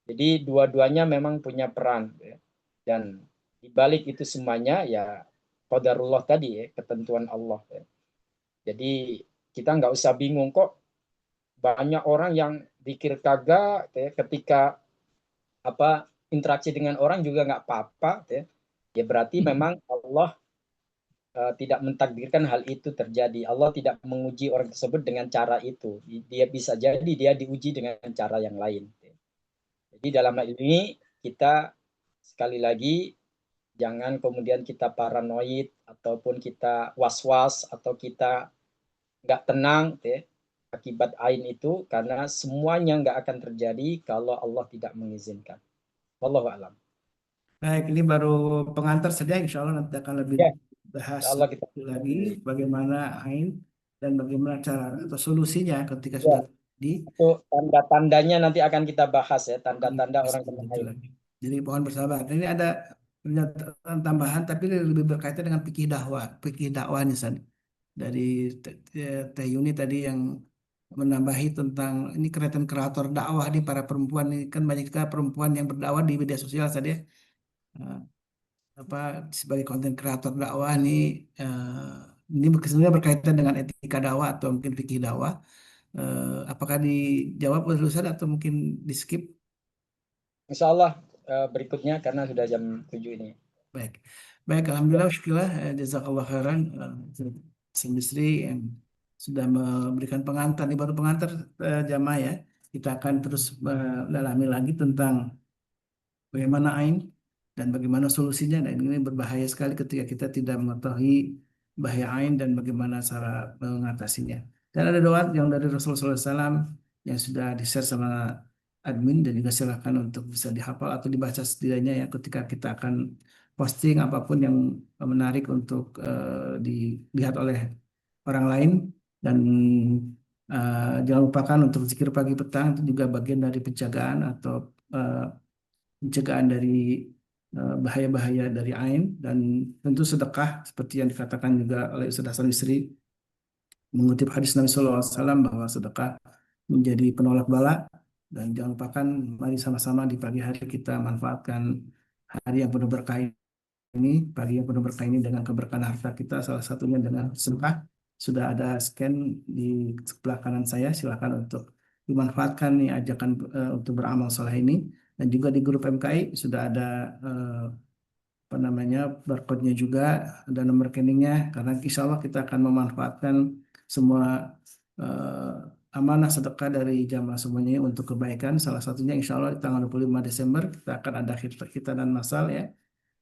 Jadi dua-duanya memang punya peran. Dan dibalik itu semuanya ya qadarullah tadi, ketentuan Allah. Jadi kita nggak usah bingung kok banyak orang yang zikir kagak, ketika interaksi dengan orang juga nggak apa-apa. Ya berarti memang Allah tidak mentakdirkan hal itu terjadi. Allah tidak menguji orang tersebut dengan cara itu. Dia bisa jadi dia diuji dengan cara yang lain. Jadi dalam hal ini kita sekali lagi jangan kemudian kita paranoid ataupun kita was-was atau kita nggak tenang akibat ain itu, karena semuanya nggak akan terjadi kalau Allah tidak mengizinkan. Wallahu a'lam. Baik, ini baru pengantar saja. Insya Allah nanti akan lebih Ya, bahas Allah kita lagi bagaimana ain dan bagaimana cara atau solusinya ketika ya, sudah di itu tanda-tandanya nanti akan kita bahas ya, tanda-tanda orang kena itu ain. lagi. Jadi mohon bersabar. Ini ada pernyataan tambahan tapi lebih berkaitan dengan fikih dakwah nih San. Dari Teh Yuni tadi yang menambahi tentang ini kreator dakwah di para perempuan ini kan banyak juga perempuan yang berdakwah di media sosial tadi ya. Eh, apa sebagai konten kreator dakwah ini sebenarnya berkaitan dengan etika dakwah atau mungkin fikih dakwah. Apakah dijawab oleh Ustaz atau mungkin di skip? Insya Allah berikutnya karena sudah jam 7 ini. Baik, baik, alhamdulillah, syukurlah, jazakallah khairan, Bisri yang sudah memberikan pengantar. Ini baru pengantar jamaah ya. Kita akan terus mendalami lagi tentang bagaimana ain dan bagaimana solusinya. Dan ini berbahaya sekali ketika kita tidak mengetahui bahaya ain dan bagaimana cara mengatasinya. Dan ada doa yang dari Rasulullah SAW yang sudah di-share sama admin dan juga silakan untuk bisa dihafal atau dibaca setidaknya ya ketika kita akan posting apapun yang menarik untuk dilihat oleh orang lain. Dan jangan lupakan untuk zikir pagi petang itu juga bagian dari penjagaan atau pencegahan dari bahaya-bahaya dari ain. Dan tentu sedekah seperti yang dikatakan juga oleh Ustaz Hasan Bisri mengutip hadis Nabi SAW bahwa sedekah menjadi penolak bala. Dan jangan lupakan mari sama-sama di pagi hari kita manfaatkan hari yang penuh berkah ini, pagi yang penuh berkah ini dengan keberkahan harta kita, salah satunya dengan sedekah. Sudah ada scan di sebelah kanan saya, silakan untuk dimanfaatkan nih ajakan untuk beramal soleh ini. Dan juga di grup MKI sudah ada apa namanya barcode-nya juga, ada nomor rekeningnya, karena insya Allah kita akan memanfaatkan semua amanah sedekah dari jamaah semuanya untuk kebaikan. Salah satunya insya Allah di tanggal 25 Desember kita akan ada khitanan masal ya.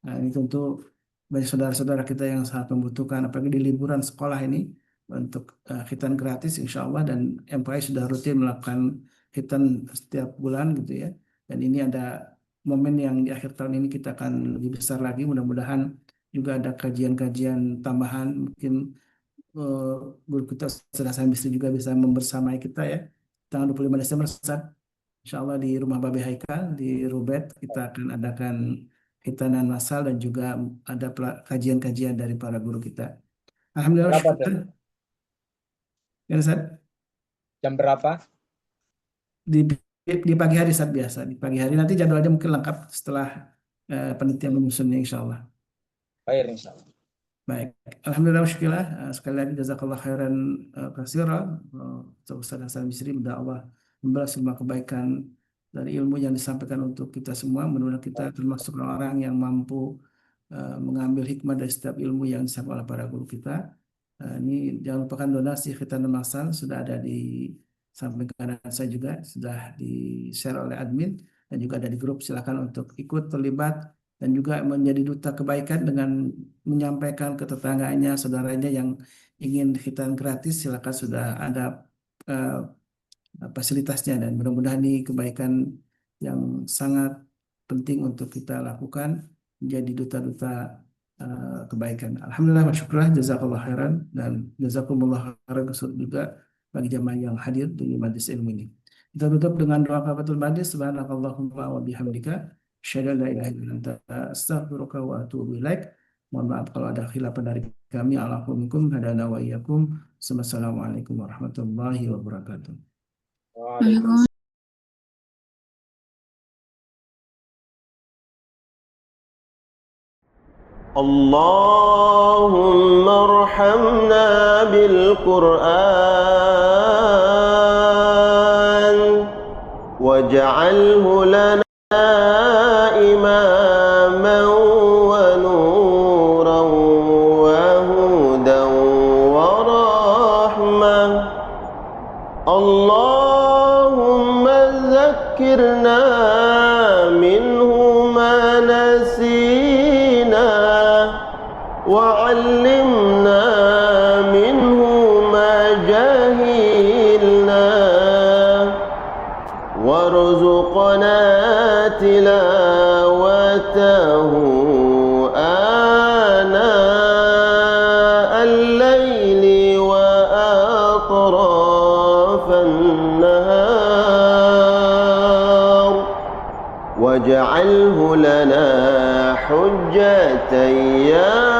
Nah, ini tentu banyak saudara-saudara kita yang sangat membutuhkan, apalagi di liburan sekolah ini, untuk khitan gratis insya Allah. Dan MPI sudah rutin melakukan khitan setiap bulan gitu ya. Dan ini ada momen yang di akhir tahun ini kita akan lebih besar lagi. Mudah-mudahan juga ada kajian-kajian tambahan. Mungkin eh, guru kita sudah saya bisa juga bisa membersamai kita ya. Tanggal 25 Desember Ustaz. Insya Allah di rumah Babe Haikal di Rubet kita akan adakan hitanan massal dan juga ada kajian-kajian dari para guru kita. Alhamdulillah Berapa tuh? syukur. Ya, Ustaz. Jam berapa? Di pagi hari saat biasa. Di pagi hari nanti jadwalnya mungkin lengkap setelah panitia menyusunnya insya Allah. Baik, insya Allah. Baik, alhamdulillah syukurlah. Sekali lagi jazakallah khairan katsira. Ustaz Hasan Bisri, mudah Allah membalas semua kebaikan dari ilmu yang disampaikan untuk kita semua. Mudah-mudahan kita termasuk orang-orang yang mampu mengambil hikmah dari setiap ilmu yang disampaikan oleh para guru kita. Ini jangan lupakan donasi khitan masal sudah ada di samping kanan saya juga, sudah di-share oleh admin dan juga ada di grup. Silakan untuk ikut terlibat dan juga menjadi duta kebaikan dengan menyampaikan ke tetangganya, saudaranya yang ingin khitan gratis. Silakan, sudah ada eh, fasilitasnya. Dan mudah-mudahan ini kebaikan yang sangat penting untuk kita lakukan, menjadi duta-duta kebaikan. Alhamdulillah wa syukurlah, jazakallah khairan dan jazakumullah khairan juga bagi jamaah yang hadir di majlis ilmu ini. Kita tutup dengan doa kafatul majlis. Subhanakallahumma wa bihamdika Asyhadu an la ilaha illa anta astaghfiruka wa atubu ilaik. Mohon maaf kalau ada khilafan dari kami. Alaikum hadana wa iyyakum. Assalamualaikum warahmatullahi wabarakatuh. Waalaikumsalam. اللهم ارحمنا بالقرآن واجعله لنا إماما ونورا وهدى ورحمة. اللهم ذكرنا منه ما نسينا وعلمنا منه ما جهلنا وارزقنا تلاوته آناء الليل وأطراف النهار واجعله لنا حجة يا